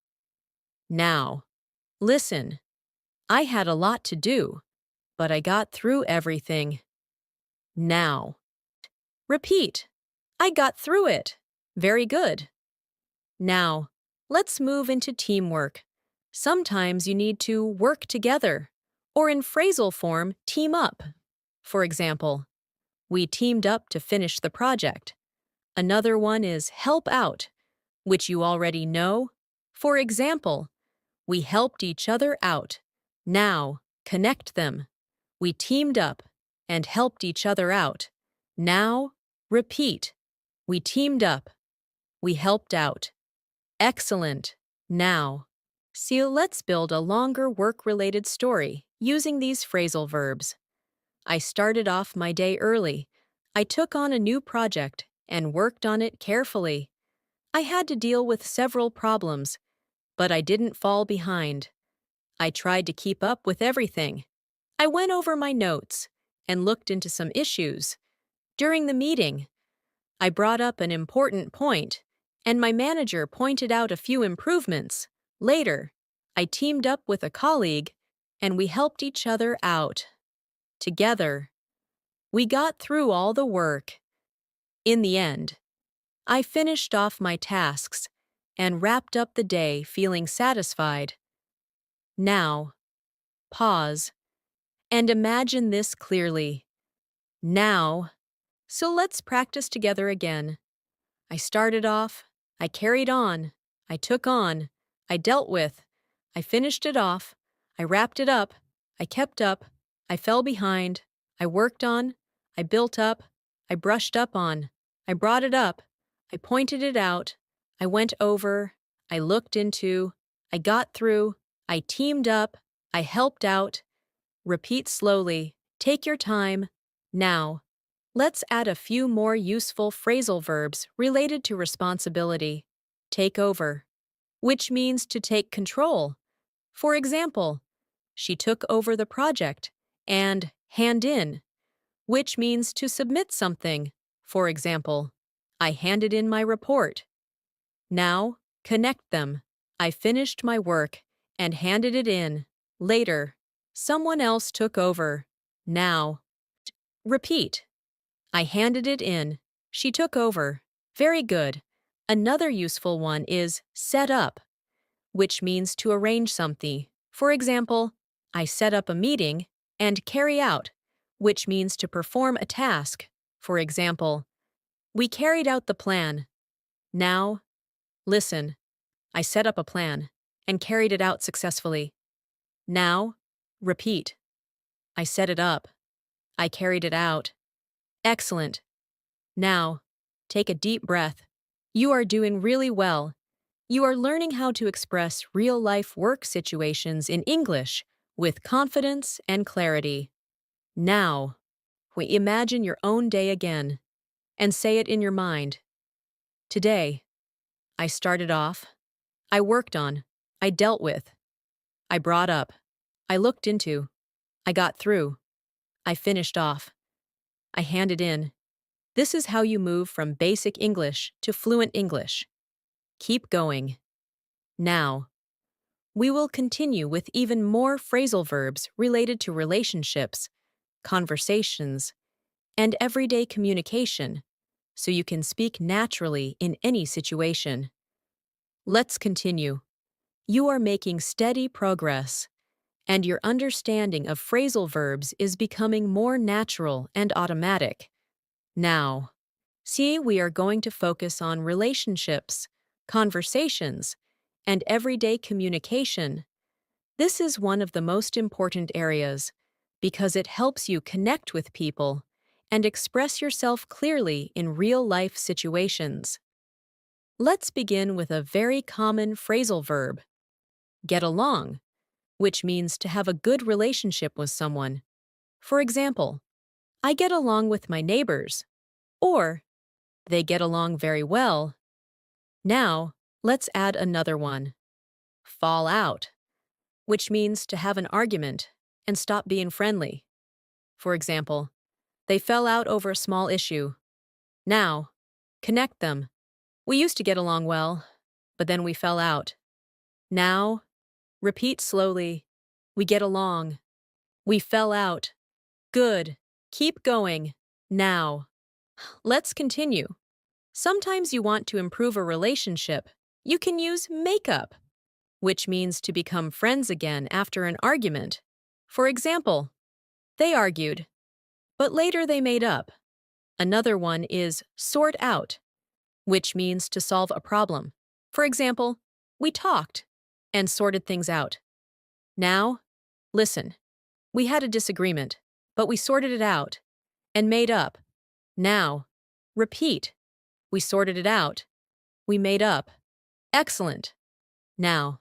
Now, listen. I had a lot to do, but I got through everything. Now, repeat. I got through it. Very good. Now, let's move into teamwork. Sometimes you need to work together, or in phrasal form, team up. For example, we teamed up to finish the project. Another one is help out, which you already know. For example, we helped each other out. Now, connect them. We teamed up and helped each other out. Now, repeat. We teamed up. We helped out. Excellent. Now, see, let's build a longer work-related story using these phrasal verbs. I started off my day early. I took on a new project and worked on it carefully. I had to deal with several problems, but I didn't fall behind. I tried to keep up with everything. I went over my notes and looked into some issues. During the meeting, I brought up an important point, and my manager pointed out a few improvements. Later, I teamed up with a colleague, and we helped each other out. Together, we got through all the work. In the end, I finished off my tasks and wrapped up the day feeling satisfied. Now, pause and imagine this clearly. Now, so let's practice together again. I started off, I carried on, I took on, I dealt with, I finished it off, I wrapped it up, I kept up, I fell behind, I worked on, I built up, I brushed up on, I brought it up, I pointed it out, I went over, I looked into, I got through, I teamed up, I helped out. Repeat slowly, take your time. Now, let's add a few more useful phrasal verbs related to responsibility. Take over, which means to take control. For example, she took over the project, and hand in, which means to submit something. For example, I handed in my report. Now, connect them. I finished my work and handed it in. Later, someone else took over. Now, repeat. I handed it in. She took over. Very good. Another useful one is set up, which means to arrange something. For example, I set up a meeting, and carry out, which means to perform a task. For example, we carried out the plan. Now, listen. I set up a plan and carried it out successfully. Now, repeat. I set it up. I carried it out. Excellent. Now, take a deep breath. You are doing really well. You are learning how to express real-life work situations in English with confidence and clarity. Now, we imagine your own day again and say it in your mind. Today, I started off, I worked on, I dealt with, I brought up, I looked into, I got through, I finished off, I handed in. This is how you move from basic English to fluent English. Keep going. Now, we will continue with even more phrasal verbs related to relationships, conversations, and everyday communication, so you can speak naturally in any situation. Let's continue. You are making steady progress, and your understanding of phrasal verbs is becoming more natural and automatic. Now, see, we are going to focus on relationships, conversations, and everyday communication. This is one of the most important areas because it helps you connect with people and express yourself clearly in real-life situations. Let's begin with a very common phrasal verb, get along, which means to have a good relationship with someone. For example, I get along with my neighbors, or they get along very well. Now, let's add another one, fall out, which means to have an argument and stop being friendly. For example, they fell out over a small issue. Now, connect them. We used to get along well, but then we fell out. Now, repeat slowly. We get along. We fell out. Good. Keep going. Now. Let's continue. Sometimes you want to improve a relationship. You can use make up, which means to become friends again after an argument. For example, they argued, but later they made up. Another one is sort out, which means to solve a problem. For example, we talked and sorted things out. Now, listen. We had a disagreement, but we sorted it out and made up. Now, repeat. We sorted it out. We made up. Excellent. Now,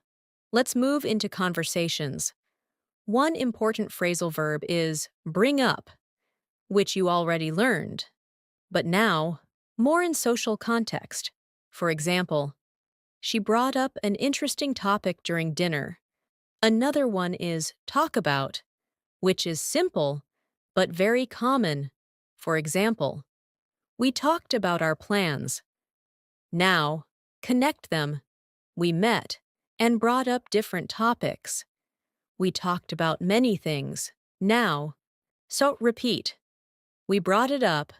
let's move into conversations. One important phrasal verb is bring up, which you already learned. But now, more in social context. For example, she brought up an interesting topic during dinner. Another one is talk about, which is simple but very common. For example, we talked about our plans. Now, connect them. We met and brought up different topics. We talked about many things. Now, so repeat. We brought it up.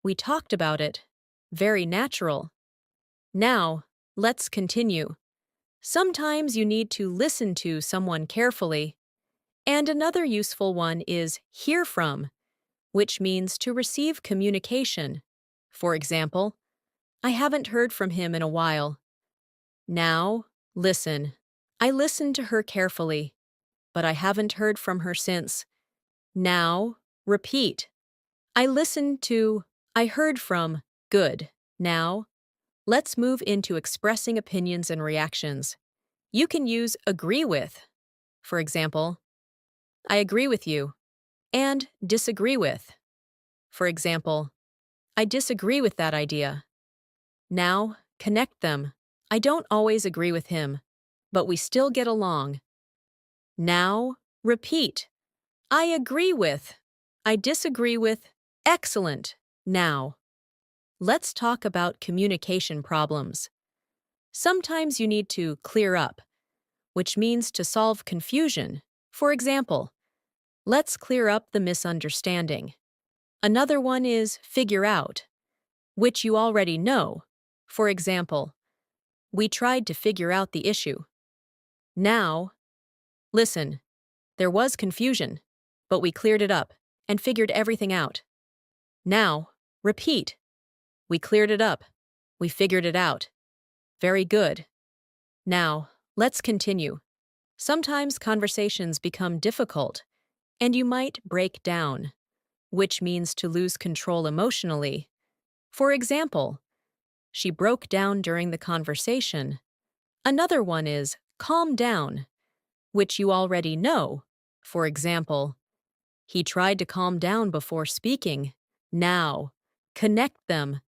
We talked about it. Very natural. Now, let's continue. Sometimes you need to listen to someone carefully. And another useful one is hear from, which means to receive communication. For example, I haven't heard from him in a while. Now, listen. I listened to her carefully, but I haven't heard from her since. Now, repeat. I heard from, good. Now, let's move into expressing opinions and reactions. You can use agree with. For example, I agree with you, and disagree with. For example, I disagree with that idea. Now, connect them. I don't always agree with him, but we still get along. Now, repeat. I agree with. I disagree with. Excellent. Now, let's talk about communication problems. Sometimes you need to clear up, which means to solve confusion. For example, let's clear up the misunderstanding. Another one is figure out, which you already know. For example, we tried to figure out the issue. Now, listen. There was confusion, but we cleared it up and figured everything out. Now, repeat. We cleared it up. We figured it out. Very good. Now, let's continue. Sometimes conversations become difficult, and you might break down, which means to lose control emotionally. For example, she broke down during the conversation. Another one is calm down, which you already know. For example, he tried to calm down before speaking. Now, connect them.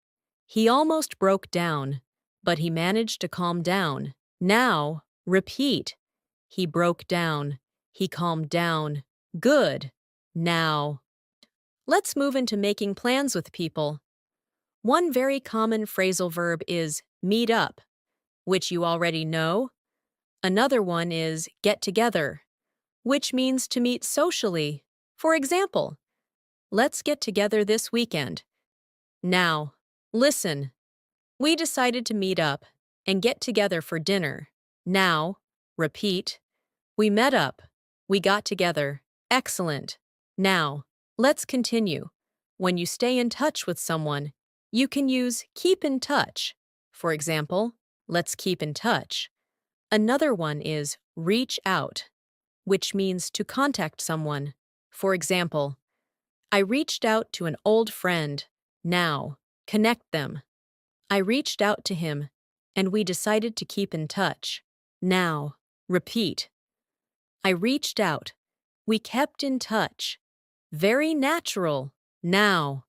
He almost broke down, but he managed to calm down. Now, repeat. He broke down. He calmed down. Good. Now, let's move into making plans with people. One very common phrasal verb is meet up, which you already know. Another one is get together, which means to meet socially. For example, let's get together this weekend. Now, listen. We decided to meet up and get together for dinner. Now, repeat. We met up. We got together. Excellent. Now, let's continue. When you stay in touch with someone, you can use keep in touch. For example, let's keep in touch. Another one is reach out, which means to contact someone. For example, I reached out to an old friend. Now, connect them. I reached out to him, and we decided to keep in touch. Now, repeat. I reached out. We kept in touch. Very natural. Now.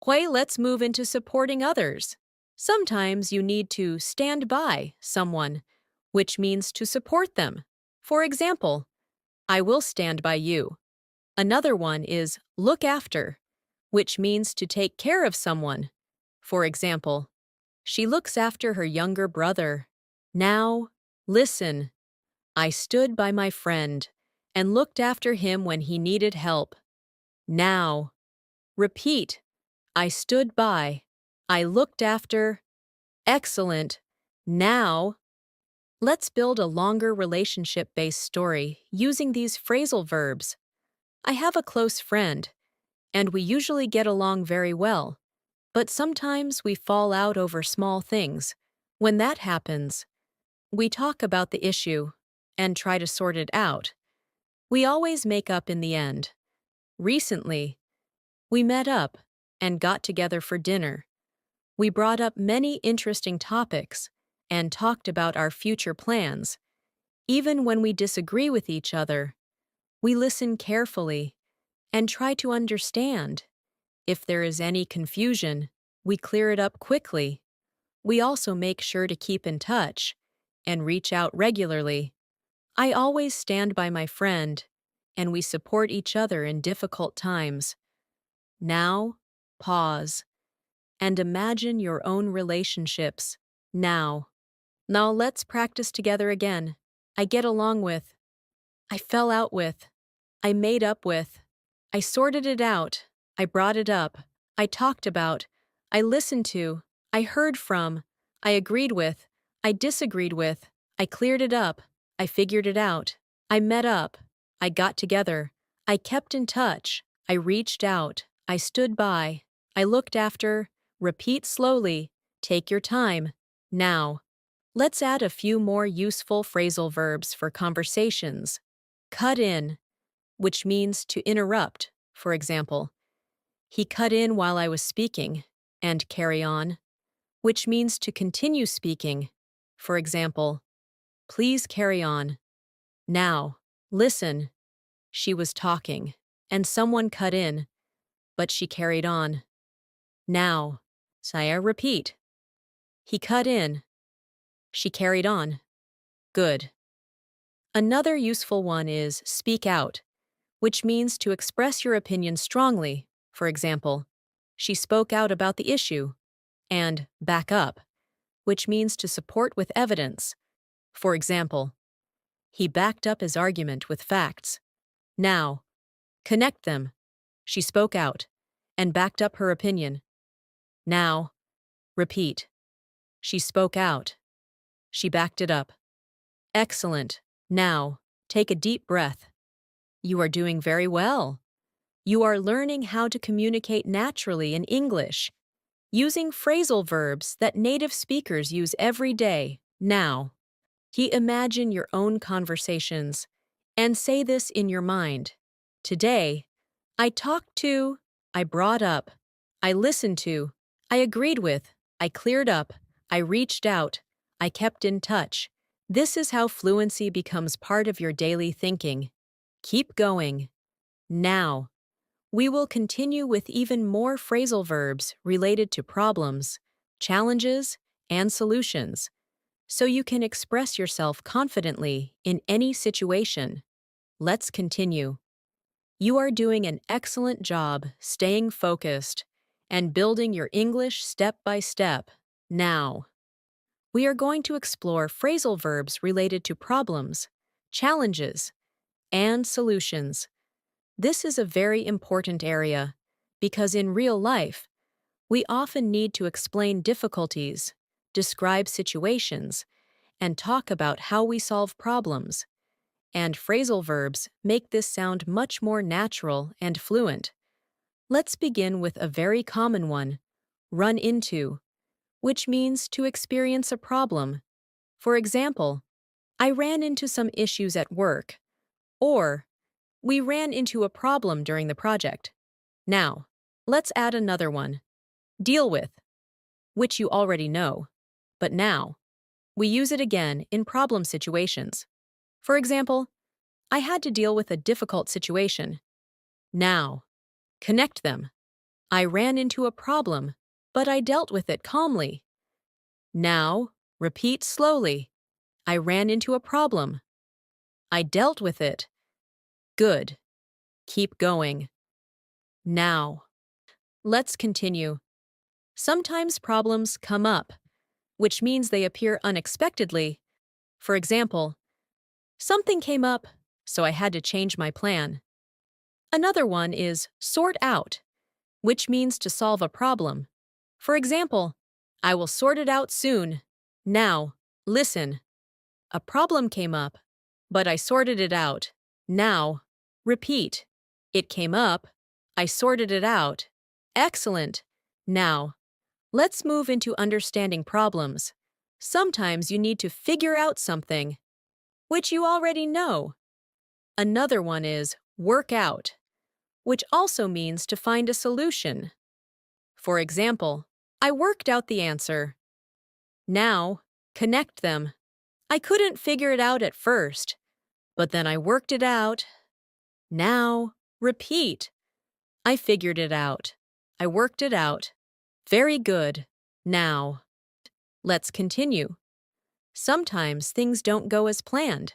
Let's move into supporting others. Sometimes you need to stand by someone, which means to support them. For example, I will stand by you. Another one is look after, which means to take care of someone. For example, she looks after her younger brother. Now, listen. I stood by my friend and looked after him when he needed help. Now, repeat. I stood by. I looked after. Excellent. Now, let's build a longer relationship-based story using these phrasal verbs. I have a close friend, and we usually get along very well, but sometimes we fall out over small things. When that happens, we talk about the issue and try to sort it out. We always make up in the end. Recently, we met up and got together for dinner. We brought up many interesting topics and talked about our future plans. Even when we disagree with each other, we listen carefully and try to understand. If there is any confusion, we clear it up quickly. We also make sure to keep in touch and reach out regularly. I always stand by my friend, and we support each other in difficult times. Now, pause and imagine your own relationships. Now. Now let's practice together again. I get along with. I fell out with. I made up with. I sorted it out. I brought it up. I talked about. I listened to. I heard from. I agreed with. I disagreed with. I cleared it up. I figured it out. I met up. I got together. I kept in touch. I reached out. I stood by. I looked after. Repeat slowly. Take your time. Now. Let's add a few more useful phrasal verbs for conversations. Cut in, which means to interrupt. For example, he cut in while I was speaking, and carry on, which means to continue speaking. For example, please carry on. Now, listen. She was talking, and someone cut in, but she carried on. Now, Saya, repeat. He cut in. She carried on. Good. Another useful one is speak out, which means to express your opinion strongly. For example, she spoke out about the issue. And back up, which means to support with evidence. For example, he backed up his argument with facts. Now, connect them. She spoke out and backed up her opinion. Now, repeat. She spoke out. She backed it up. Excellent. Now, take a deep breath. You are doing very well. You are learning how to communicate naturally in English, using phrasal verbs that native speakers use every day. Now, imagine your own conversations and say this in your mind. Today, I talked to, I brought up, I listened to, I agreed with, I cleared up, I reached out, I kept in touch. This is how fluency becomes part of your daily thinking. Keep going. Now, we will continue with even more phrasal verbs related to problems, challenges, and solutions, so you can express yourself confidently in any situation. Let's continue. You are doing an excellent job staying focused and building your English step by step. Now, we are going to explore phrasal verbs related to problems, challenges, and solutions. This is a very important area because in real life, we often need to explain difficulties, describe situations, and talk about how we solve problems. And phrasal verbs make this sound much more natural and fluent. Let's begin with a very common one, run into, which means to experience a problem. For example, I ran into some issues at work, or we ran into a problem during the project. Now, let's add another one. Deal with, which you already know. But now, we use it again in problem situations. For example, I had to deal with a difficult situation. Now, connect them. I ran into a problem, but I dealt with it calmly. Now, repeat slowly. I ran into a problem. I dealt with it. Good. Keep going. Now. Let's continue. Sometimes problems come up, which means they appear unexpectedly. For example, something came up, so I had to change my plan. Another one is sort out, which means to solve a problem. For example, I will sort it out soon. Now, listen. A problem came up, but I sorted it out. Now, repeat. It came up. I sorted it out. Excellent. Now, let's move into understanding problems. Sometimes you need to figure out something, which you already know. Another one is work out, which also means to find a solution. For example, I worked out the answer. Now, connect them. I couldn't figure it out at first, but then I worked it out. Now, repeat. I figured it out. I worked it out. Very good. Now, let's continue. Sometimes things don't go as planned,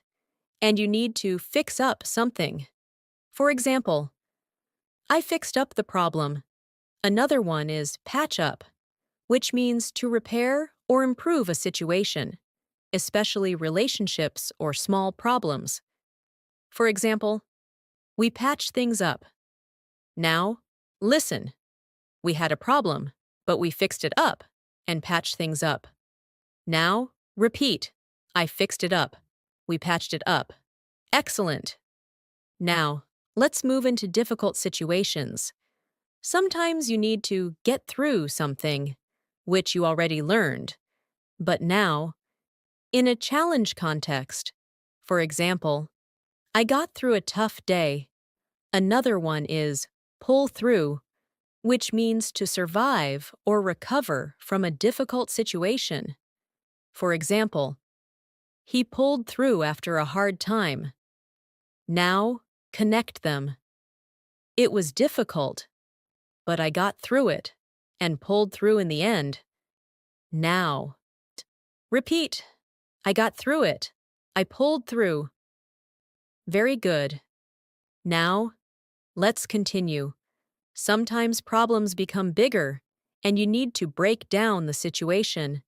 and you need to fix up something. For example, I fixed up the problem. Another one is patch up, which means to repair or improve a situation, especially relationships or small problems. For example, we patch things up. Now, listen. We had a problem, but we fixed it up and patched things up. Now, repeat. I fixed it up. We patched it up. Excellent. Now, let's move into difficult situations. Sometimes you need to get through something, which you already learned. But now, in a challenge context, for example, I got through a tough day. Another one is pull through, which means to survive or recover from a difficult situation. For example, he pulled through after a hard time. Now, connect them. It was difficult, but I got through it and pulled through in the end. Now, repeat. I got through it. I pulled through. Very good. Now, let's continue. Sometimes problems become bigger, and you need to break down the situation.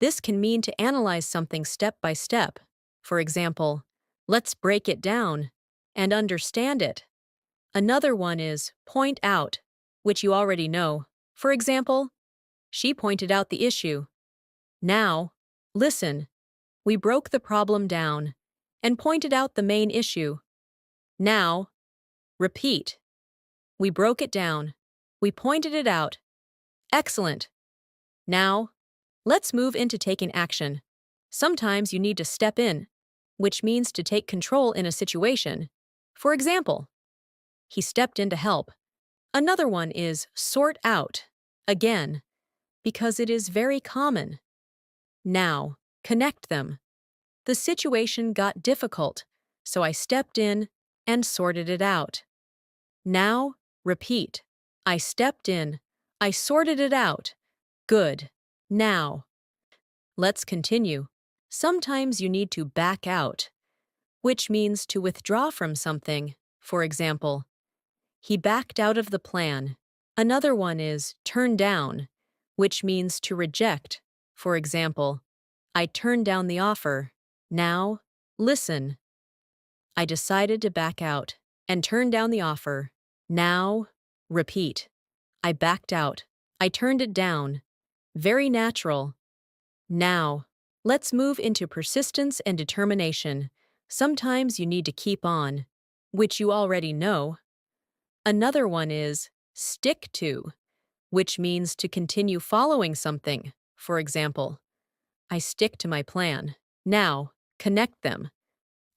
This can mean to analyze something step by step. For example, let's break it down and understand it. Another one is point out, which you already know. For example, she pointed out the issue. Now, listen. We broke the problem down and pointed out the main issue. Now, repeat. We broke it down. We pointed it out. Excellent. Now, let's move into taking action. Sometimes you need to step in, which means to take control in a situation. For example, he stepped in to help. Another one is sort out, again, because it is very common. Now, connect them. The situation got difficult, so I stepped in and sorted it out. Now, repeat. I stepped in. I sorted it out. Good. Now, let's continue. Sometimes you need to back out, which means to withdraw from something. For example, he backed out of the plan. Another one is turn down, which means to reject. For example, I turned down the offer. Now, listen. I decided to back out and turn down the offer. Now, repeat. I backed out. I turned it down. Very natural. Now, let's move into persistence and determination. Sometimes you need to keep on, which you already know. Another one is stick to, which means to continue following something. For example, I stick to my plan. Now, connect them.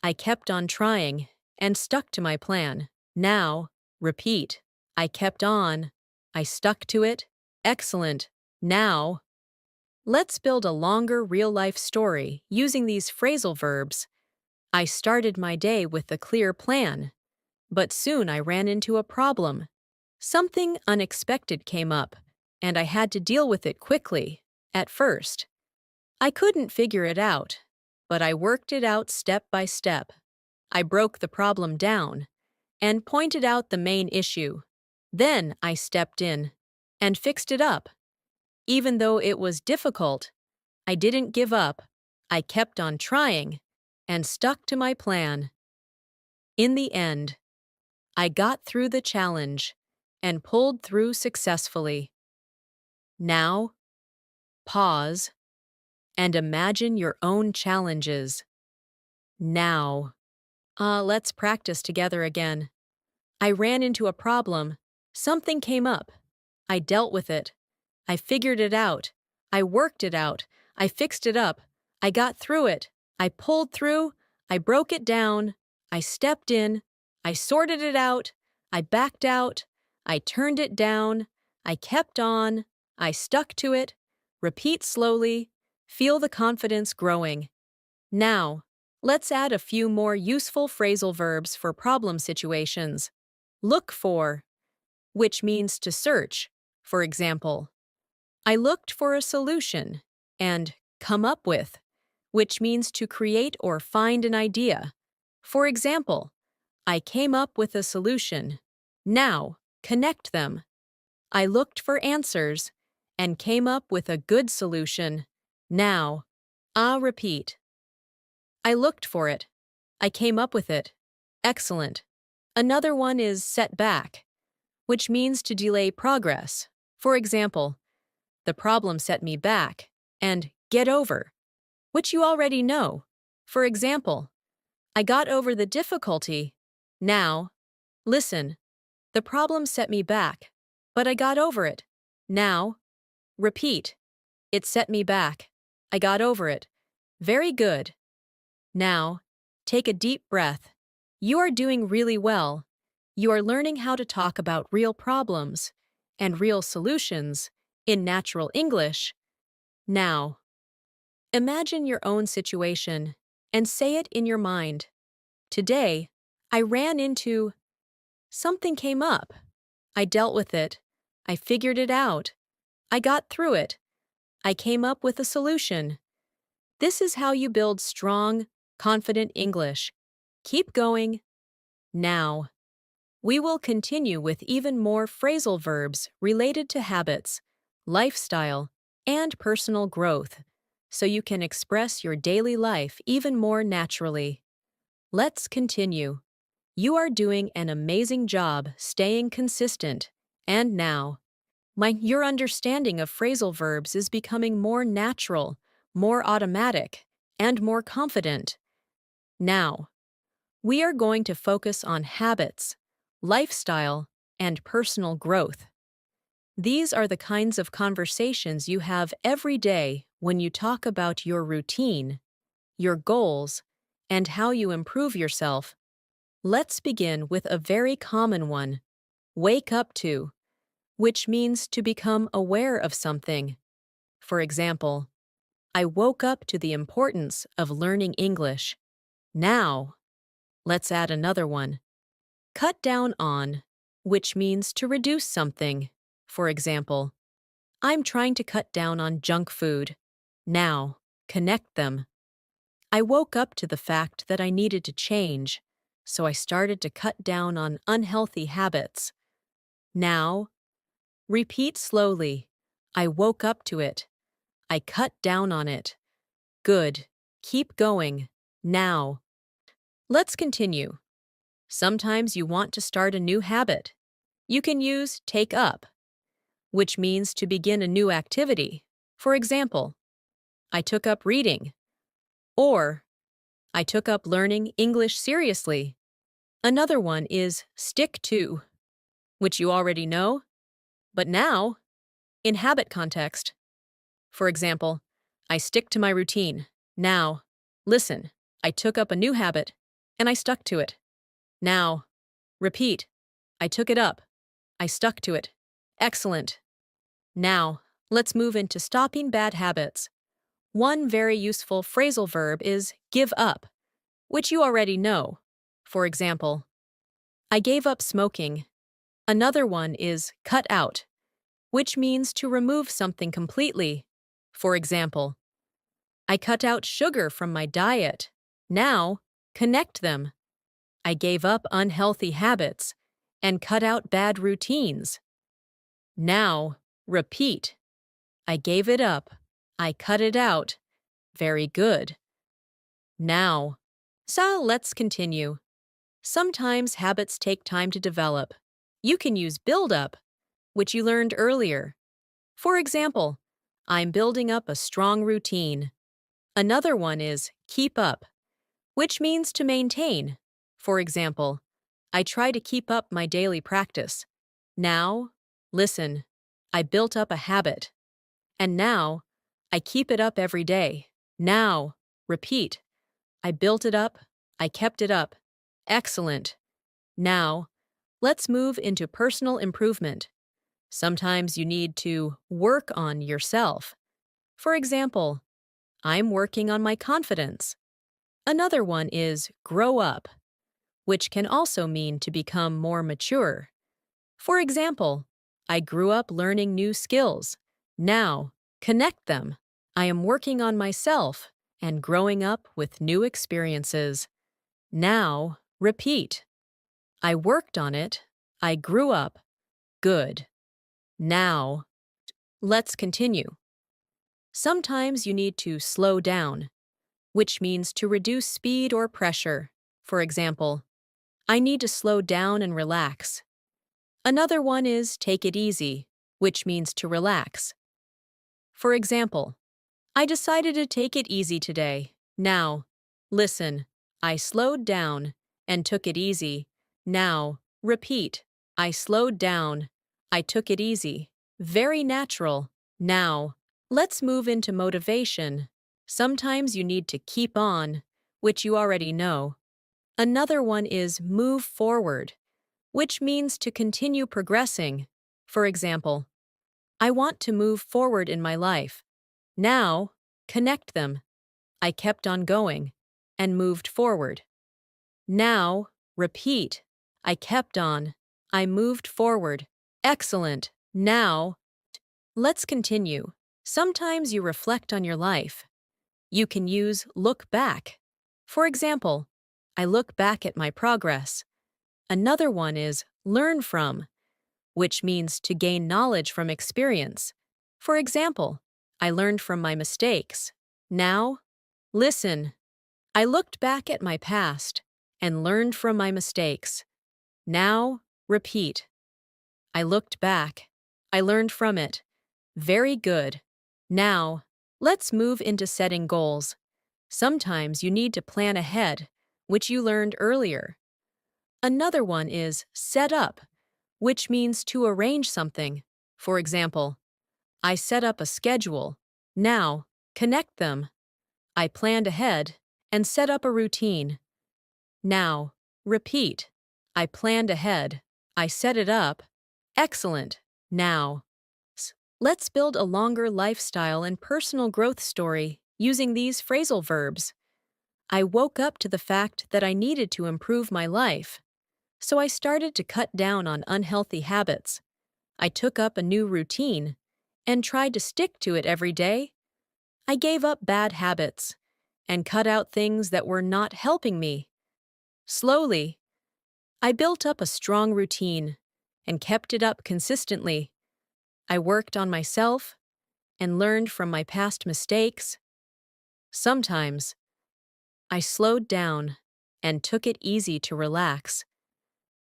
I kept on trying and stuck to my plan. Now, repeat. I kept on. I stuck to it. Excellent. Now, let's build a longer real-life story using these phrasal verbs. I started my day with a clear plan, but soon I ran into a problem. Something unexpected came up, and I had to deal with it quickly. At first, I couldn't figure it out, but I worked it out step by step. I broke the problem down and pointed out the main issue. Then I stepped in and fixed it up. Even though it was difficult, I didn't give up. I kept on trying and stuck to my plan. In the end, I got through the challenge and pulled through successfully. Now, pause and imagine your own challenges. Now, let's practice together again. I ran into a problem. Something came up. I dealt with it. I figured it out. I worked it out. I fixed it up. I got through it. I pulled through. I broke it down. I stepped in. I sorted it out. I backed out. I turned it down. I kept on. I stuck to it. Repeat slowly. Feel the confidence growing. Now, let's add a few more useful phrasal verbs for problem situations. Look for, which means to search. For example, I looked for a solution, and come up with, which means to create or find an idea. For example, I came up with a solution. Now, connect them. I looked for answers and came up with a good solution. Now, repeat. I looked for it. I came up with it. Excellent. Another one is set back, which means to delay progress. For example, the problem set me back, and get over, which you already know. For example, I got over the difficulty. Now, listen, the problem set me back, but I got over it. Now, repeat, it set me back. I got over it. Very good. Now, take a deep breath. You are doing really well. You are learning how to talk about real problems and real solutions in natural English. Now, imagine your own situation and say it in your mind. Today, I ran into something came up. I dealt with it. I figured it out. I got through it. I came up with a solution. This is how you build strong, confident English. Keep going. Now, we will continue with even more phrasal verbs related to habits, lifestyle, and personal growth, so you can express your daily life even more naturally. Let's continue. You are doing an amazing job staying consistent, and now, your understanding of phrasal verbs is becoming more natural, more automatic, and more confident. Now, we are going to focus on habits, lifestyle, and personal growth. These are the kinds of conversations you have every day when you talk about your routine, your goals, and how you improve yourself. Let's begin with a very common one, wake up to, which means to become aware of something. For example, I woke up to the importance of learning English. Now, let's add another one. Cut down on, which means to reduce something. For example, I'm trying to cut down on junk food. Now, connect them. I woke up to the fact that I needed to change, so I started to cut down on unhealthy habits. Now, repeat slowly. I woke up to it. I cut down on it. Good. Keep going. Now. Let's continue. Sometimes you want to start a new habit. You can use take up, which means to begin a new activity. For example, I took up reading, or I took up learning English seriously. Another one is stick to, which you already know, but now, in habit context. For example, I stick to my routine. Now, listen, I took up a new habit, and I stuck to it. Now, repeat, I took it up. I stuck to it. Excellent. Now, let's move into stopping bad habits. One very useful phrasal verb is give up, which you already know. For example, I gave up smoking. Another one is cut out, which means to remove something completely. For example, I cut out sugar from my diet. Now, connect them. I gave up unhealthy habits and cut out bad routines. Now, repeat. I gave it up. I cut it out. Very good. Now. So let's continue. Sometimes habits take time to develop. You can use build up, which you learned earlier. For example, I'm building up a strong routine. Another one is keep up, which means to maintain. For example, I try to keep up my daily practice. Now, listen, I built up a habit. And now, I keep it up every day. Now, repeat. I built it up. I kept it up. Excellent. Now, let's move into personal improvement. Sometimes you need to work on yourself. For example, I'm working on my confidence. Another one is grow up, which can also mean to become more mature. For example, I grew up learning new skills. Now, connect them. I am working on myself and growing up with new experiences. Now, repeat. I worked on it. I grew up. Good. Now, let's continue. Sometimes you need to slow down, which means to reduce speed or pressure. For example, I need to slow down and relax. Another one is take it easy, which means to relax. For example, I decided to take it easy today. Now, listen, I slowed down and took it easy. Now, repeat. I slowed down. I took it easy. Very natural. Now, let's move into motivation. Sometimes you need to keep on, which you already know. Another one is move forward, which means to continue progressing. For example, I want to move forward in my life. Now, connect them. I kept on going and moved forward. Now, repeat. I kept on. I moved forward. Excellent. Now, let's continue. Sometimes you reflect on your life. You can use look back. For example, I look back at my progress. Another one is learn from, which means to gain knowledge from experience. For example, I learned from my mistakes. Now, listen. I looked back at my past and learned from my mistakes. Now, repeat. I looked back. I learned from it. Very good. Now, let's move into setting goals. Sometimes you need to plan ahead, which you learned earlier. Another one is set up, which means to arrange something. For example, I set up a schedule. Now, connect them. I planned ahead and set up a routine. Now, repeat. I planned ahead. I set it up. Excellent. Now, let's build a longer lifestyle and personal growth story using these phrasal verbs. I woke up to the fact that I needed to improve my life. So I started to cut down on unhealthy habits. I took up a new routine and tried to stick to it every day. I gave up bad habits and cut out things that were not helping me. Slowly, I built up a strong routine and kept it up consistently. I worked on myself and learned from my past mistakes. Sometimes, I slowed down and took it easy to relax.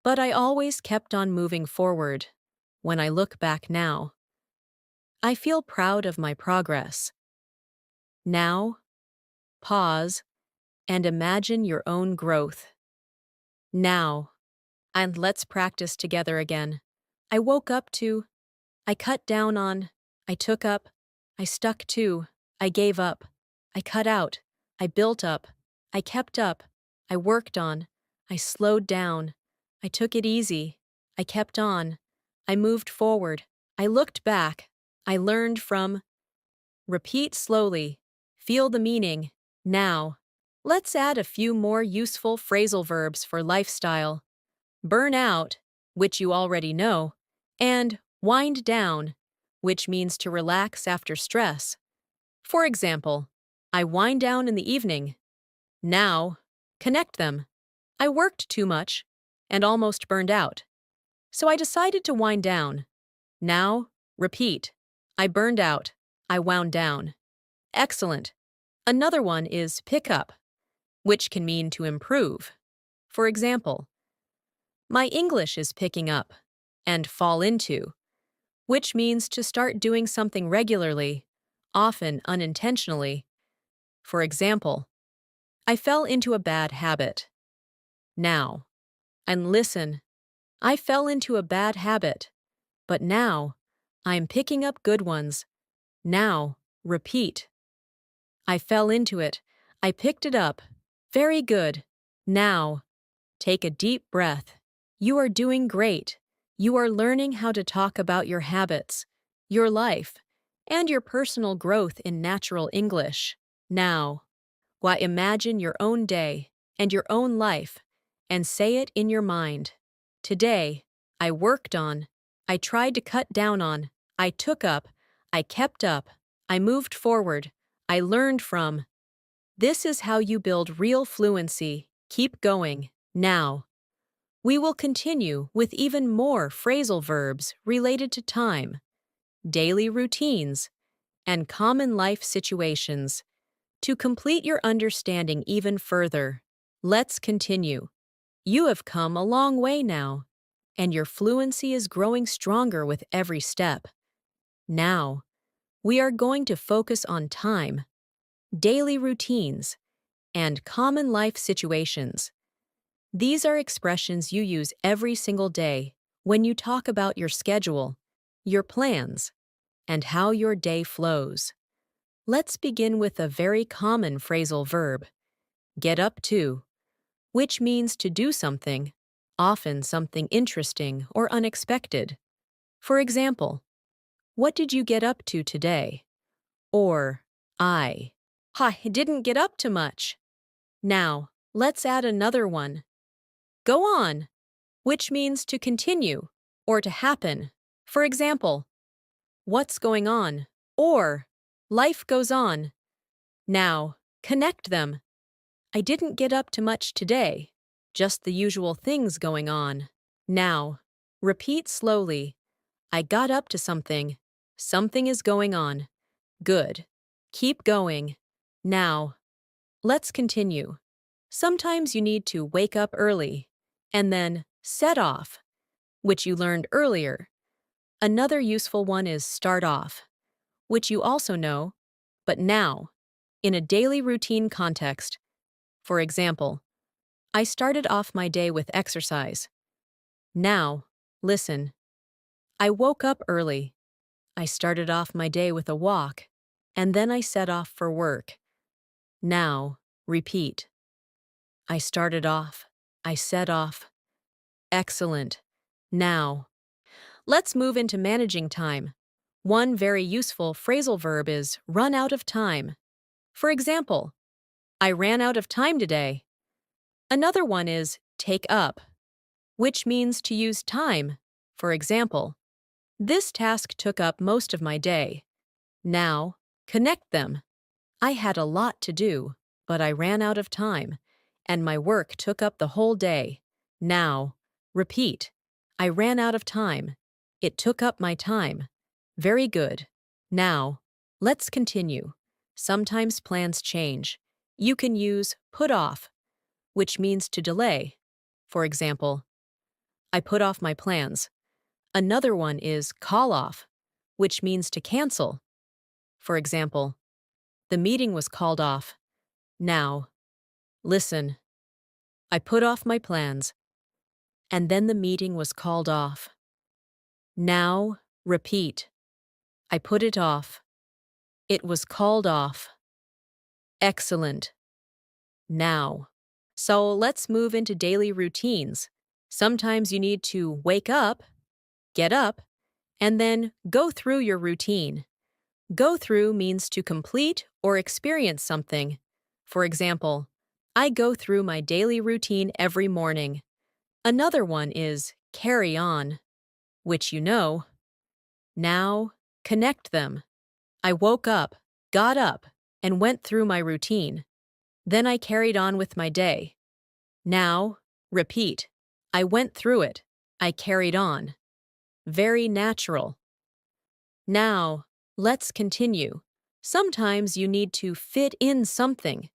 But I always kept on moving forward. When I look back now, I feel proud of my progress. Now, pause and imagine your own growth. Now, and let's practice together again. I woke up to, I cut down on, I took up, I stuck to, I gave up, I cut out, I built up, I kept up, I worked on, I slowed down, I took it easy, I kept on, I moved forward. I looked back. I learned from. Repeat slowly. Feel the meaning. Now, let's add a few more useful phrasal verbs for lifestyle. Burn out, which you already know, and wind down, which means to relax after stress. For example, I wind down in the evening. Now, connect them. I worked too much and almost burned out. So I decided to wind down. Now, repeat. I burned out. I wound down. Excellent. Another one is pick up, which can mean to improve. For example, my English is picking up, and fall into, which means to start doing something regularly, often unintentionally. For example, I fell into a bad habit. Now, and listen, I fell into a bad habit, but now I'm picking up good ones. Now, repeat. I fell into it. I picked it up. Very good. Now, take a deep breath. You are doing great. You are learning how to talk about your habits, your life, and your personal growth in natural English. Now, why imagine your own day and your own life and say it in your mind. Today, I worked on, I tried to cut down on, I took up, I kept up, I moved forward, I learned from. This is how you build real fluency. Keep going. Now, we will continue with even more phrasal verbs related to time, daily routines, and common life situations. To complete your understanding even further, let's continue. You have come a long way now, and your fluency is growing stronger with every step. Now, we are going to focus on time, daily routines, and common life situations. These are expressions you use every single day when you talk about your schedule, your plans, and how your day flows. Let's begin with a very common phrasal verb, get up to, which means to do something, often something interesting or unexpected. For example, what did you get up to today? Or, I didn't get up to much. Now, let's add another one. Go on, which means to continue or to happen. For example, what's going on? Or, life goes on. Now, connect them. I didn't get up to much today, just the usual things going on. Now, repeat slowly. I got up to something. Something is going on. Good. Keep going. Now, let's continue. Sometimes you need to wake up early and then set off, which you learned earlier. Another useful one is start off, which you also know, but now, in a daily routine context. For example, I started off my day with exercise. Now, listen. I woke up early. I started off my day with a walk, and then I set off for work. Now, repeat. I started off. I set off. Excellent. Now, let's move into managing time. One very useful phrasal verb is run out of time. For example, I ran out of time today. Another one is take up, which means to use time. For example, this task took up most of my day. Now, connect them. I had a lot to do, but I ran out of time, and my work took up the whole day. Now, repeat. I ran out of time. It took up my time. Very good. Now, let's continue. Sometimes plans change. You can use put off, which means to delay. For example, I put off my plans. Another one is call off, which means to cancel. For example, the meeting was called off. Now, listen. I put off my plans, and then the meeting was called off. Now, repeat. I put it off. It was called off. Excellent. Now. So let's move into daily routines. Sometimes you need to wake up, get up, and then go through your routine. Go through means to complete or experience something. For example, I go through my daily routine every morning. Another one is carry on, which you know. Now, connect them. I woke up, got up, and went through my routine. Then I carried on with my day. Now, repeat. I went through it. I carried on. Very natural. Now, let's continue. Sometimes you need to fit in something,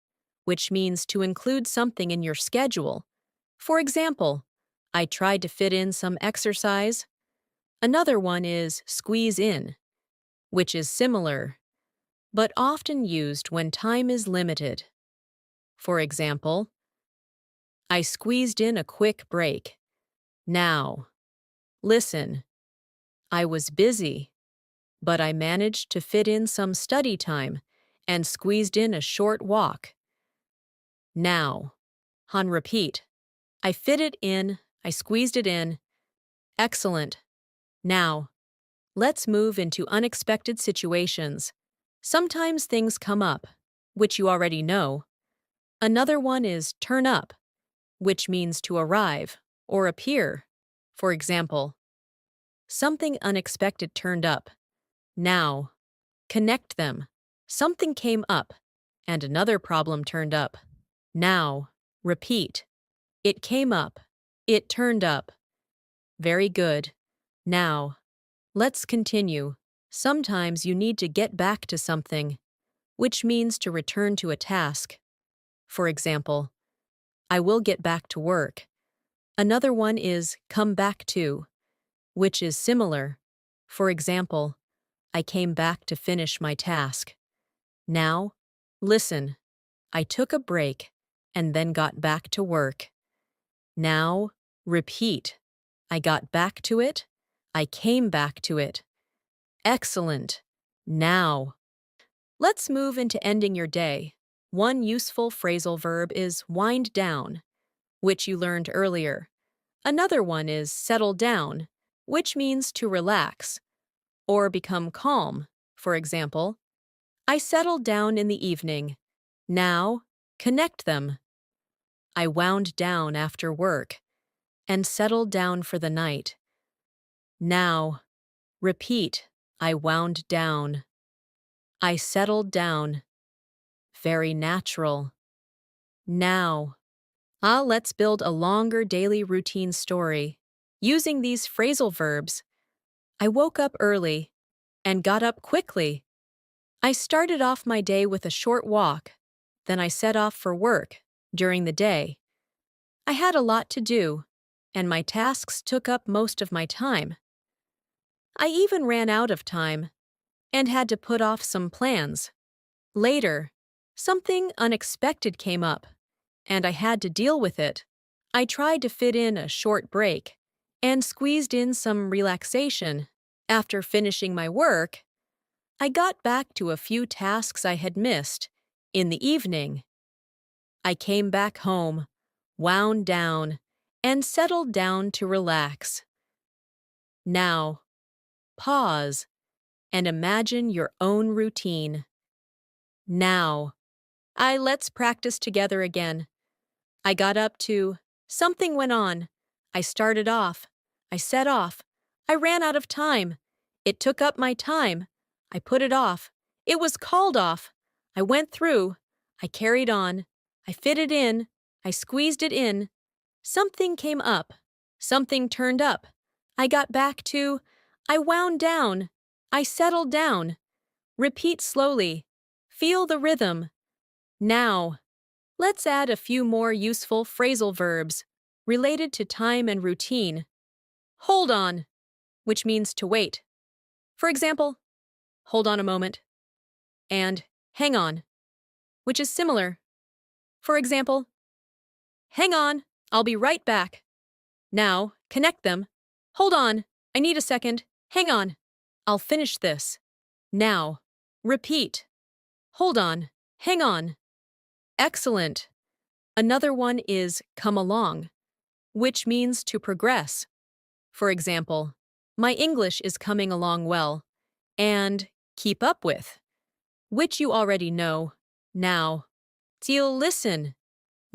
which means to include something in your schedule. For example, I tried to fit in some exercise. Another one is squeeze in, which is similar, but often used when time is limited. For example, I squeezed in a quick break. Now, listen. I was busy, but I managed to fit in some study time and squeezed in a short walk. Now, on repeat. I fit it in, I squeezed it in. Excellent. Now, let's move into unexpected situations. Sometimes things come up, which you already know. Another one is turn up, which means to arrive or appear. For example, something unexpected turned up. Now, connect them. Something came up, and another problem turned up. Now, repeat. It came up. It turned up. Very good. Now, let's continue. Sometimes you need to get back to something, which means to return to a task. For example, I will get back to work. Another one is come back to, which is similar. For example, I came back to finish my task. Now, listen. I took a break and then got back to work. Now, repeat. I got back to it. I came back to it. Excellent. Now, let's move into ending your day. One useful phrasal verb is wind down, which you learned earlier. Another one is settle down, which means to relax or become calm. For example, I settled down in the evening. Now, connect them. I wound down after work and settled down for the night. Now, repeat. I wound down. I settled down. Very natural. Now, let's build a longer daily routine story. Using these phrasal verbs, I woke up early and got up quickly. I started off my day with a short walk. Then I set off for work during the day. I had a lot to do, and my tasks took up most of my time. I even ran out of time and had to put off some plans. Later, something unexpected came up, and I had to deal with it. I tried to fit in a short break and squeezed in some relaxation. After finishing my work, I got back to a few tasks I had missed. In the evening, I came back home, wound down, and settled down to relax. Now, pause and imagine your own routine. Now, let's practice together again. I got up to, something went on. I started off. I set off. I ran out of time. It took up my time. I put it off. It was called off. I went through. I carried on. I fitted in. I squeezed it in. Something came up. Something turned up. I got back to, I wound down. I settled down. Repeat slowly. Feel the rhythm. Now, let's add a few more useful phrasal verbs related to time and routine. Hold on, which means to wait. For example, hold on a moment. And hang on, which is similar. For example, hang on, I'll be right back. Now, connect them. Hold on, I need a second. Hang on, I'll finish this. Now, repeat. Hold on, hang on. Excellent. Another one is come along, which means to progress. For example, My English is coming along well. And keep up with, which you already know. Now, Teal, listen.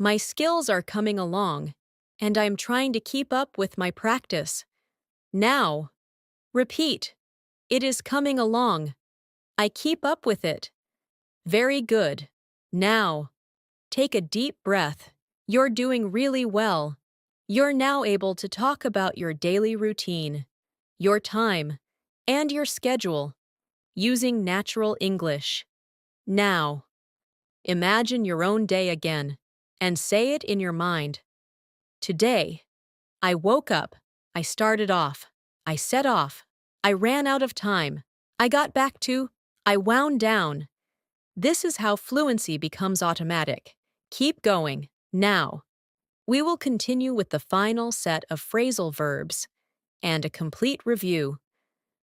My skills are coming along, and I'm trying to keep up with my practice. Now, repeat. It is coming along. I keep up with it. Very good. Now, take a deep breath. You're doing really well. You're now able to talk about your daily routine, your time, and your schedule using natural English. Now, imagine your own day again and say it in your mind. Today, I woke up, I started off, I set off, I ran out of time, I got back to, I wound down. This is how fluency becomes automatic. Keep going. Now, we will continue with the final set of phrasal verbs and a complete review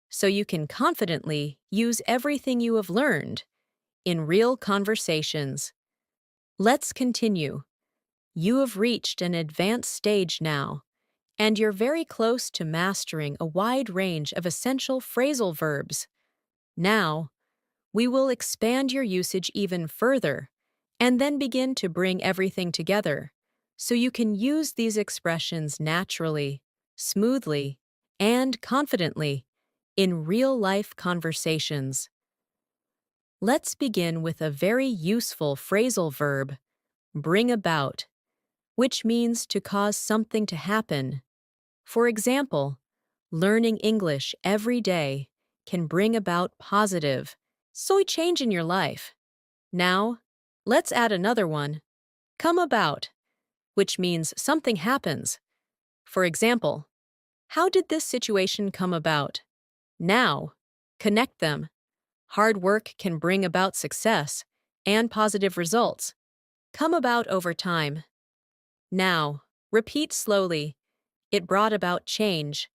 so you can confidently use everything you have learned in real conversations. Let's continue. You have reached an advanced stage now, and you're very close to mastering a wide range of essential phrasal verbs. Now, we will expand your usage even further and then begin to bring everything together so you can use these expressions naturally, smoothly, and confidently in real-life conversations. Let's begin with a very useful phrasal verb, bring about, which means to cause something to happen. For example, learning English every day can bring about positive, soy change in your life. Now, let's add another one, come about, which means something happens. For example, how did this situation come about? Now, connect them. Hard work can bring about success and positive results. Come about over time. Now, repeat slowly. It brought about change.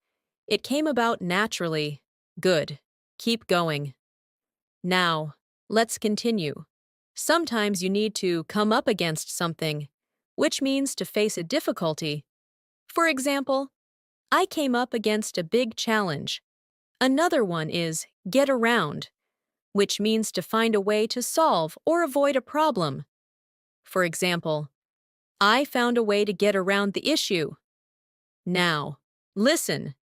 It came about naturally. Good. Keep going. Now, let's continue. Sometimes you need to come up against something, which means to face a difficulty. For example, I came up against a big challenge. Another one is get around, which means to find a way to solve or avoid a problem. For example, I found a way to get around the issue. Now, listen.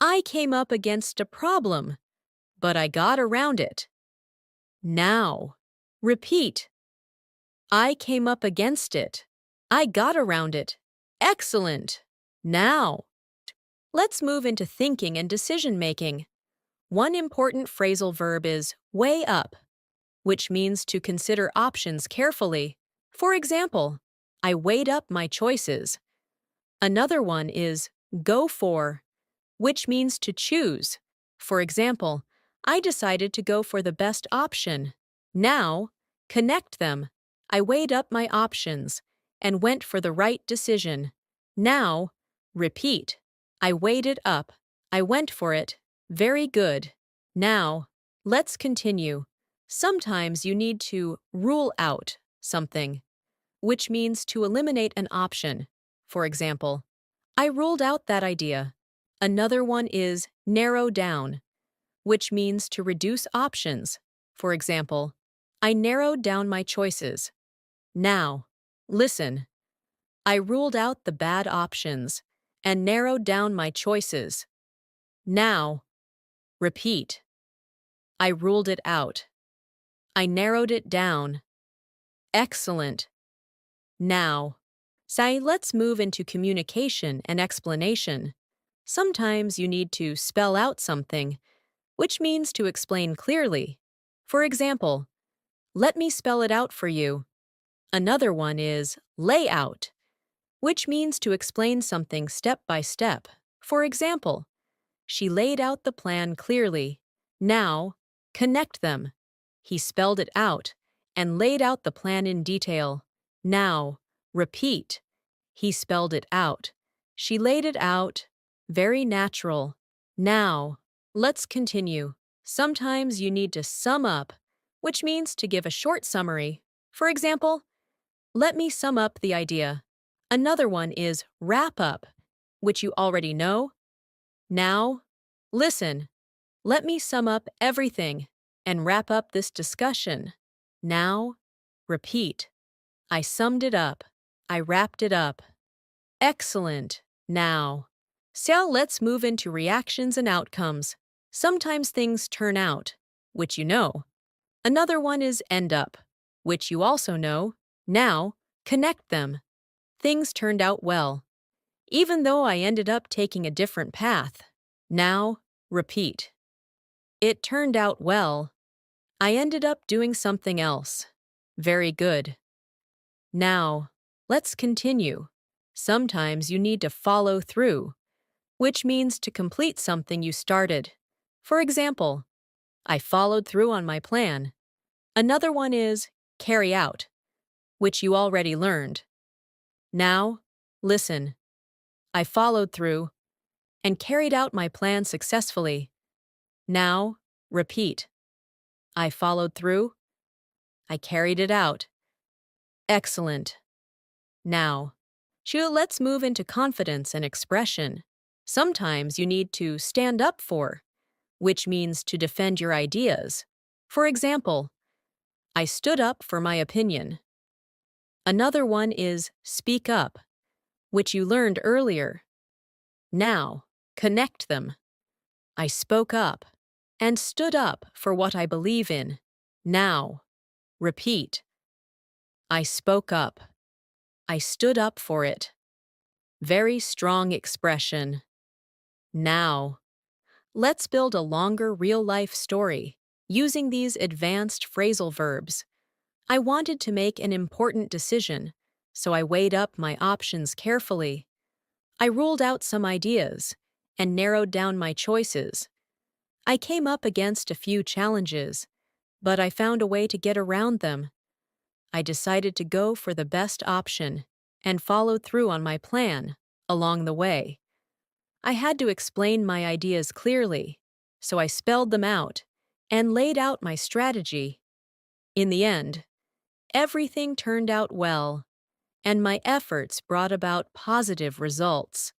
I came up against a problem, but I got around it. Now, repeat. I came up against it. I got around it. Excellent. Now, let's move into thinking and decision-making. One important phrasal verb is weigh up, which means to consider options carefully. For example, I weighed up my choices. Another one is go for, which means to choose. For example, I decided to go for the best option. Now, connect them. I weighed up my options and went for the right decision. Now, repeat. I weighed it up. I went for it. Very good. Now, let's continue. Sometimes you need to rule out something, which means to eliminate an option. For example, I ruled out that idea. Another one is narrow down, which means to reduce options. For example, I narrowed down my choices. Now, listen. I ruled out the bad options and narrowed down my choices. Now, repeat. I ruled it out. I narrowed it down. Excellent. Now, Sai, let's move into communication and explanation. Sometimes you need to spell out something, which means to explain clearly. For example, let me spell it out for you. Another one is lay out, which means to explain something step by step. For example, she laid out the plan clearly. Now, connect them. He spelled it out and laid out the plan in detail. Now, repeat. He spelled it out. She laid it out. Very natural. Now, let's continue. Sometimes you need to sum up, which means to give a short summary. For example, let me sum up the idea. Another one is wrap up, which you already know. Now, Listen, let me sum up everything and wrap up this discussion. Now, repeat. I summed it up. I wrapped it up. Excellent. Now, so let's move into reactions and outcomes. Sometimes things turn out, which you know. Another one is end up, which you also know. Now, connect them. Things turned out well, even though I ended up taking a different path. Now, repeat. It turned out well. I ended up doing something else. Very good. Now, let's continue. Sometimes you need to follow through, which means to complete something you started. For example, I followed through on my plan. Another one is carry out, which you already learned. Now, listen. I followed through and carried out my plan successfully. Now, repeat. I followed through. I carried it out. Excellent. Now, let's move into confidence and expression. Sometimes you need to stand up for, which means to defend your ideas. For example, I stood up for my opinion. Another one is speak up, which you learned earlier. Now, connect them. I spoke up and stood up for what I believe in. Now, repeat. I spoke up. I stood up for it. Very strong expression. Now, let's build a longer real-life story using these advanced phrasal verbs. I wanted to make an important decision, so I weighed up my options carefully. I ruled out some ideas and narrowed down my choices. I came up against a few challenges, but I found a way to get around them. I decided to go for the best option and followed through on my plan along the way. I had to explain my ideas clearly, so I spelled them out and laid out my strategy. In the end, everything turned out well, and my efforts brought about positive results.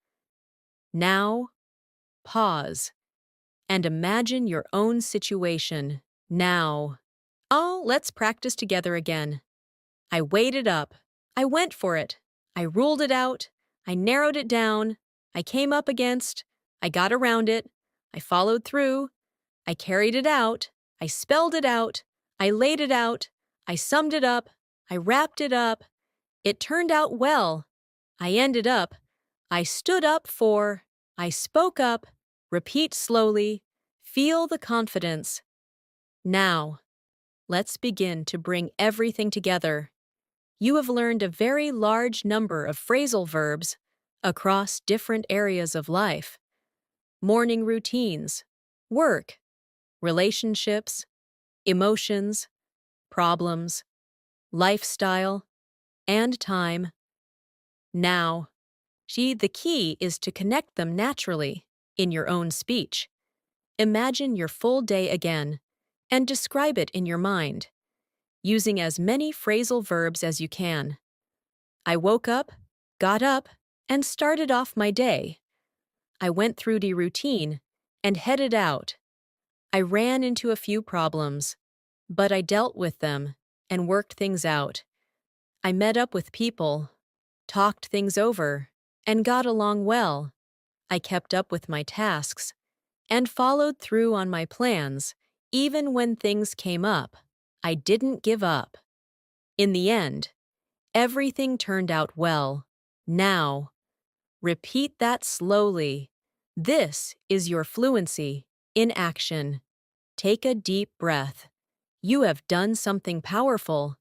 Now, pause and imagine your own situation. Now, oh, let's practice together again. I weighed it up. I went for it. I ruled it out. I narrowed it down. I came up against. I got around it. I followed through. I carried it out. I spelled it out. I laid it out. I summed it up. I wrapped it up. It turned out well. I ended up. I stood up for. I spoke up. Repeat slowly. Feel the confidence. Now, let's begin to bring everything together. You have learned a very large number of phrasal verbs across different areas of life. Morning routines, work, relationships, emotions, problems, lifestyle, and time. Now, the key is to connect them naturally in your own speech. Imagine your full day again and describe it in your mind, using as many phrasal verbs as you can. I woke up, got up, and started off my day. I went through the routine and headed out. I ran into a few problems, but I dealt with them and worked things out. I met up with people, talked things over, and got along well. I kept up with my tasks and followed through on my plans, even when things came up. I didn't give up. In the end, everything turned out well. Now, repeat that slowly. This is your fluency in action. Take a deep breath. You have done something powerful.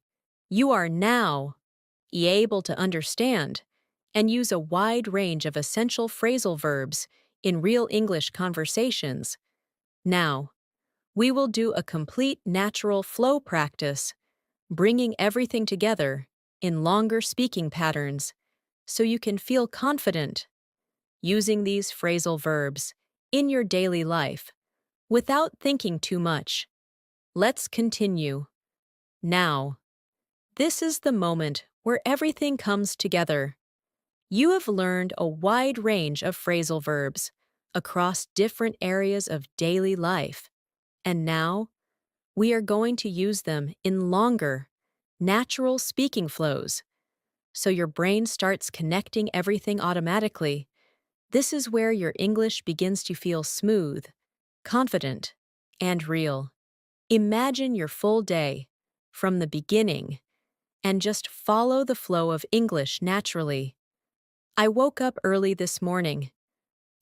You are now able to understand and use a wide range of essential phrasal verbs in real English conversations. Now, we will do a complete natural flow practice, bringing everything together in longer speaking patterns so you can feel confident using these phrasal verbs in your daily life without thinking too much. Let's continue. Now, this is the moment where everything comes together. You have learned a wide range of phrasal verbs across different areas of daily life. And now, we are going to use them in longer, natural speaking flows, so your brain starts connecting everything automatically. This is where your English begins to feel smooth, confident, and real. Imagine your full day, from the beginning, and just follow the flow of English naturally. I woke up early this morning.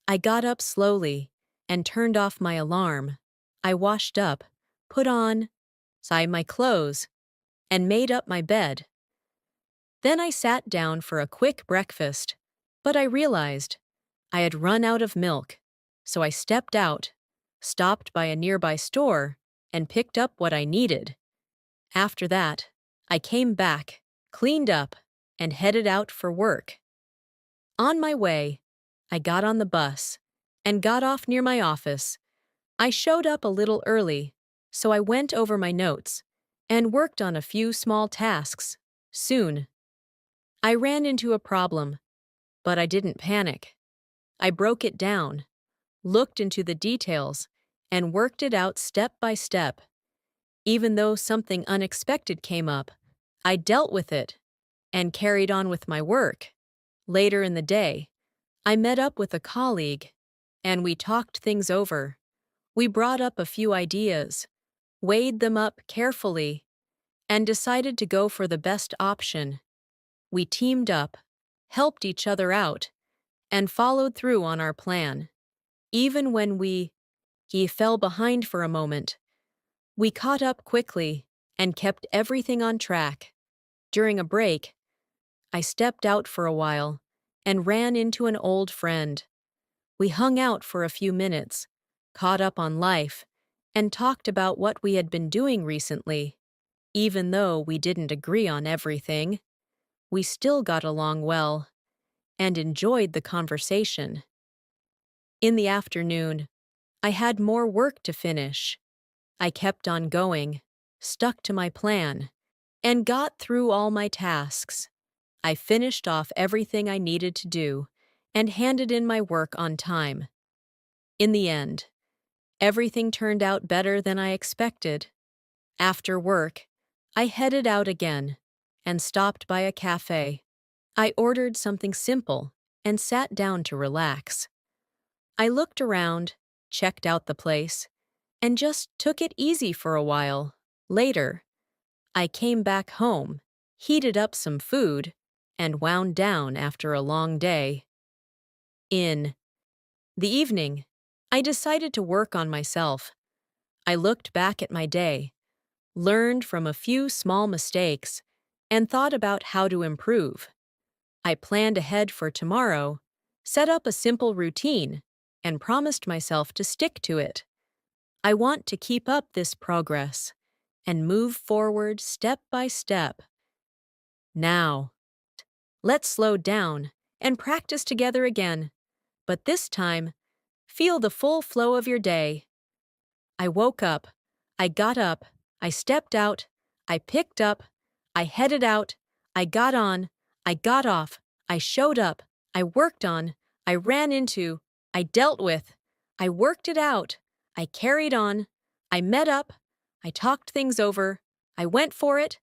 I got up slowly and turned off my alarm. I washed up, put on, my clothes, and made up my bed. Then I sat down for a quick breakfast, but I realized I had run out of milk, so I stepped out, stopped by a nearby store, and picked up what I needed. After that, I came back, cleaned up, and headed out for work. On my way, I got on the bus and got off near my office. I showed up a little early, so I went over my notes and worked on a few small tasks. Soon, I ran into a problem, but I didn't panic. I broke it down, looked into the details, and worked it out step by step. Even though something unexpected came up, I dealt with it and carried on with my work. Later in the day, I met up with a colleague, and we talked things over. We brought up a few ideas, weighed them up carefully, and decided to go for the best option. We teamed up, helped each other out, and followed through on our plan. Even when he fell behind for a moment, we caught up quickly and kept everything on track. During a break, I stepped out for a while and ran into an old friend. We hung out for a few minutes, caught up on life, and talked about what we had been doing recently. Even though we didn't agree on everything, we still got along well and enjoyed the conversation. In the afternoon, I had more work to finish. I kept on going, stuck to my plan, and got through all my tasks. I finished off everything I needed to do and handed in my work on time. In the end, everything turned out better than I expected. After work, I headed out again and stopped by a cafe. I ordered something simple and sat down to relax. I looked around, checked out the place, and just took it easy for a while. Later, I came back home, heated up some food, and wound down after a long day. In the evening, I decided to work on myself. I looked back at my day, learned from a few small mistakes, and thought about how to improve. I planned ahead for tomorrow, set up a simple routine, and promised myself to stick to it. I want to keep up this progress and move forward step by step. Now, let's slow down and practice together again, but this time, feel the full flow of your day. I woke up, I got up, I stepped out, I picked up, I headed out, I got on, I got off, I showed up, I worked on, I ran into, I dealt with, I worked it out, I carried on, I met up, I talked things over, I went for it,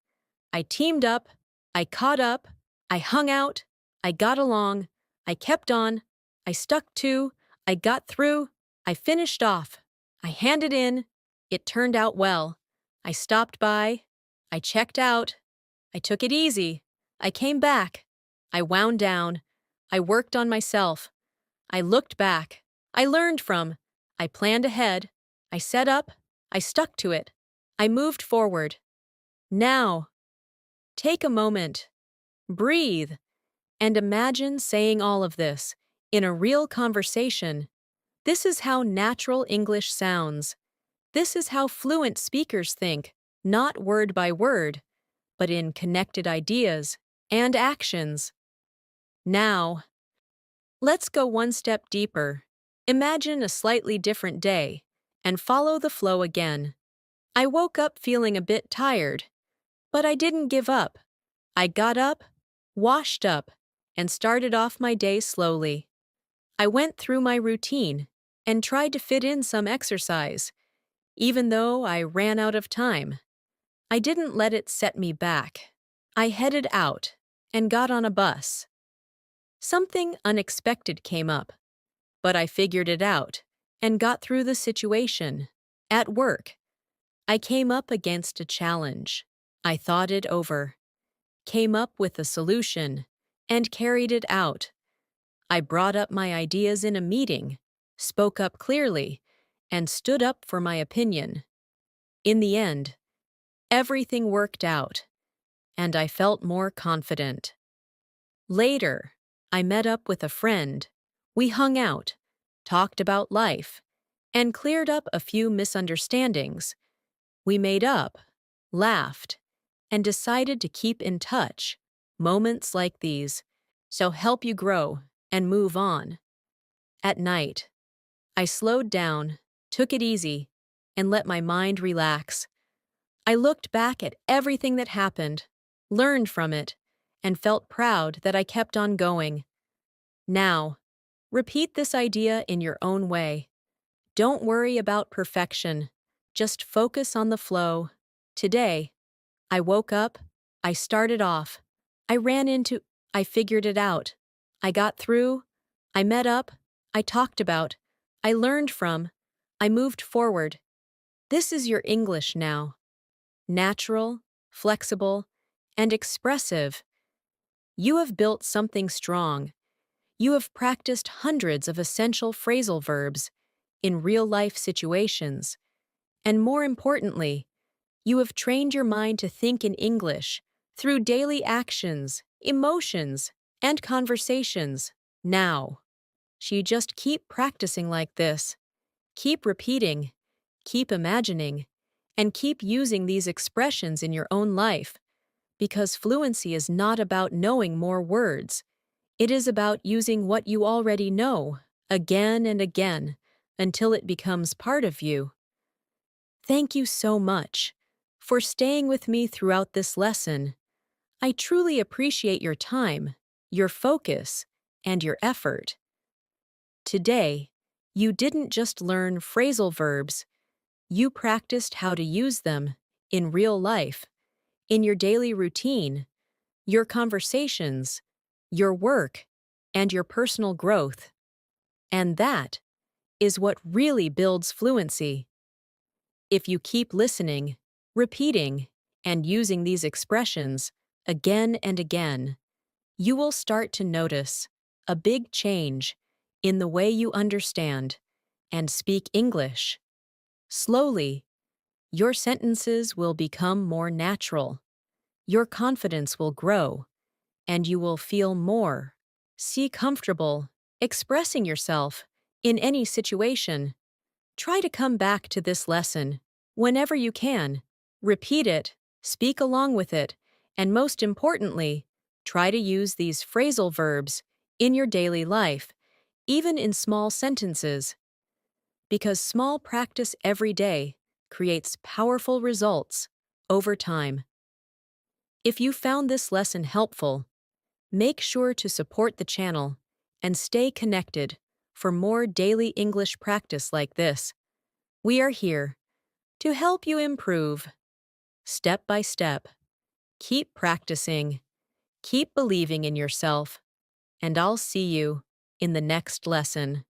I teamed up, I caught up, I hung out, I got along, I kept on, I stuck to, I got through, I finished off, I handed in, it turned out well, I stopped by, I checked out, I took it easy, I came back, I wound down, I worked on myself, I looked back, I learned from, I planned ahead, I set up, I stuck to it, I moved forward. Now, take a moment, breathe, and imagine saying all of this in a real conversation. This is how natural English sounds. This is how fluent speakers think, not word by word, but in connected ideas and actions. Now, let's go one step deeper. Imagine a slightly different day and follow the flow again. I woke up feeling a bit tired, but I didn't give up. I got up, washed up, and started off my day slowly. I went through my routine and tried to fit in some exercise, even though I ran out of time. I didn't let it set me back. I headed out and got on a bus. Something unexpected came up, but I figured it out and got through the situation. At work, I came up against a challenge. I thought it over, came up with a solution, and carried it out. I brought up my ideas in a meeting, spoke up clearly, and stood up for my opinion. In the end, everything worked out, and I felt more confident. Later, I met up with a friend. We hung out, talked about life, and cleared up a few misunderstandings. We made up, laughed, and decided to keep in touch. Moments like these so help you grow and move on. At night, I slowed down, took it easy, and let my mind relax. I looked back at everything that happened, learned from it, and felt proud that I kept on going. Now, repeat this idea in your own way. Don't worry about perfection. Just focus on the flow. Today, I woke up, I started off, I ran into, I figured it out. I got through, I met up, I talked about, I learned from, I moved forward. This is your English now. Natural, flexible, and expressive. You have built something strong. You have practiced hundreds of essential phrasal verbs in real-life situations. And more importantly, you have trained your mind to think in English through daily actions, emotions, and conversations. Now, you just keep practicing like this. Keep repeating, keep imagining, and keep using these expressions in your own life, because fluency is not about knowing more words. It is about using what you already know, again and again, until it becomes part of you. Thank you so much for staying with me throughout this lesson. I truly appreciate your time, your focus, and your effort. Today, you didn't just learn phrasal verbs, you practiced how to use them in real life, in your daily routine, your conversations, your work, and your personal growth. And that is what really builds fluency. If you keep listening, repeating, and using these expressions again and again, you will start to notice a big change in the way you understand and speak English. Slowly, your sentences will become more natural, your confidence will grow, and you will feel more, see comfortable, expressing yourself in any situation. Try to come back to this lesson whenever you can. Repeat it, speak along with it, and most importantly, try to use these phrasal verbs in your daily life, even in small sentences, because small practice every day creates powerful results over time. If you found this lesson helpful, make sure to support the channel and stay connected for more daily English practice like this. We are here to help you improve step by step. Keep practicing, keep believing in yourself, and I'll see you in the next lesson.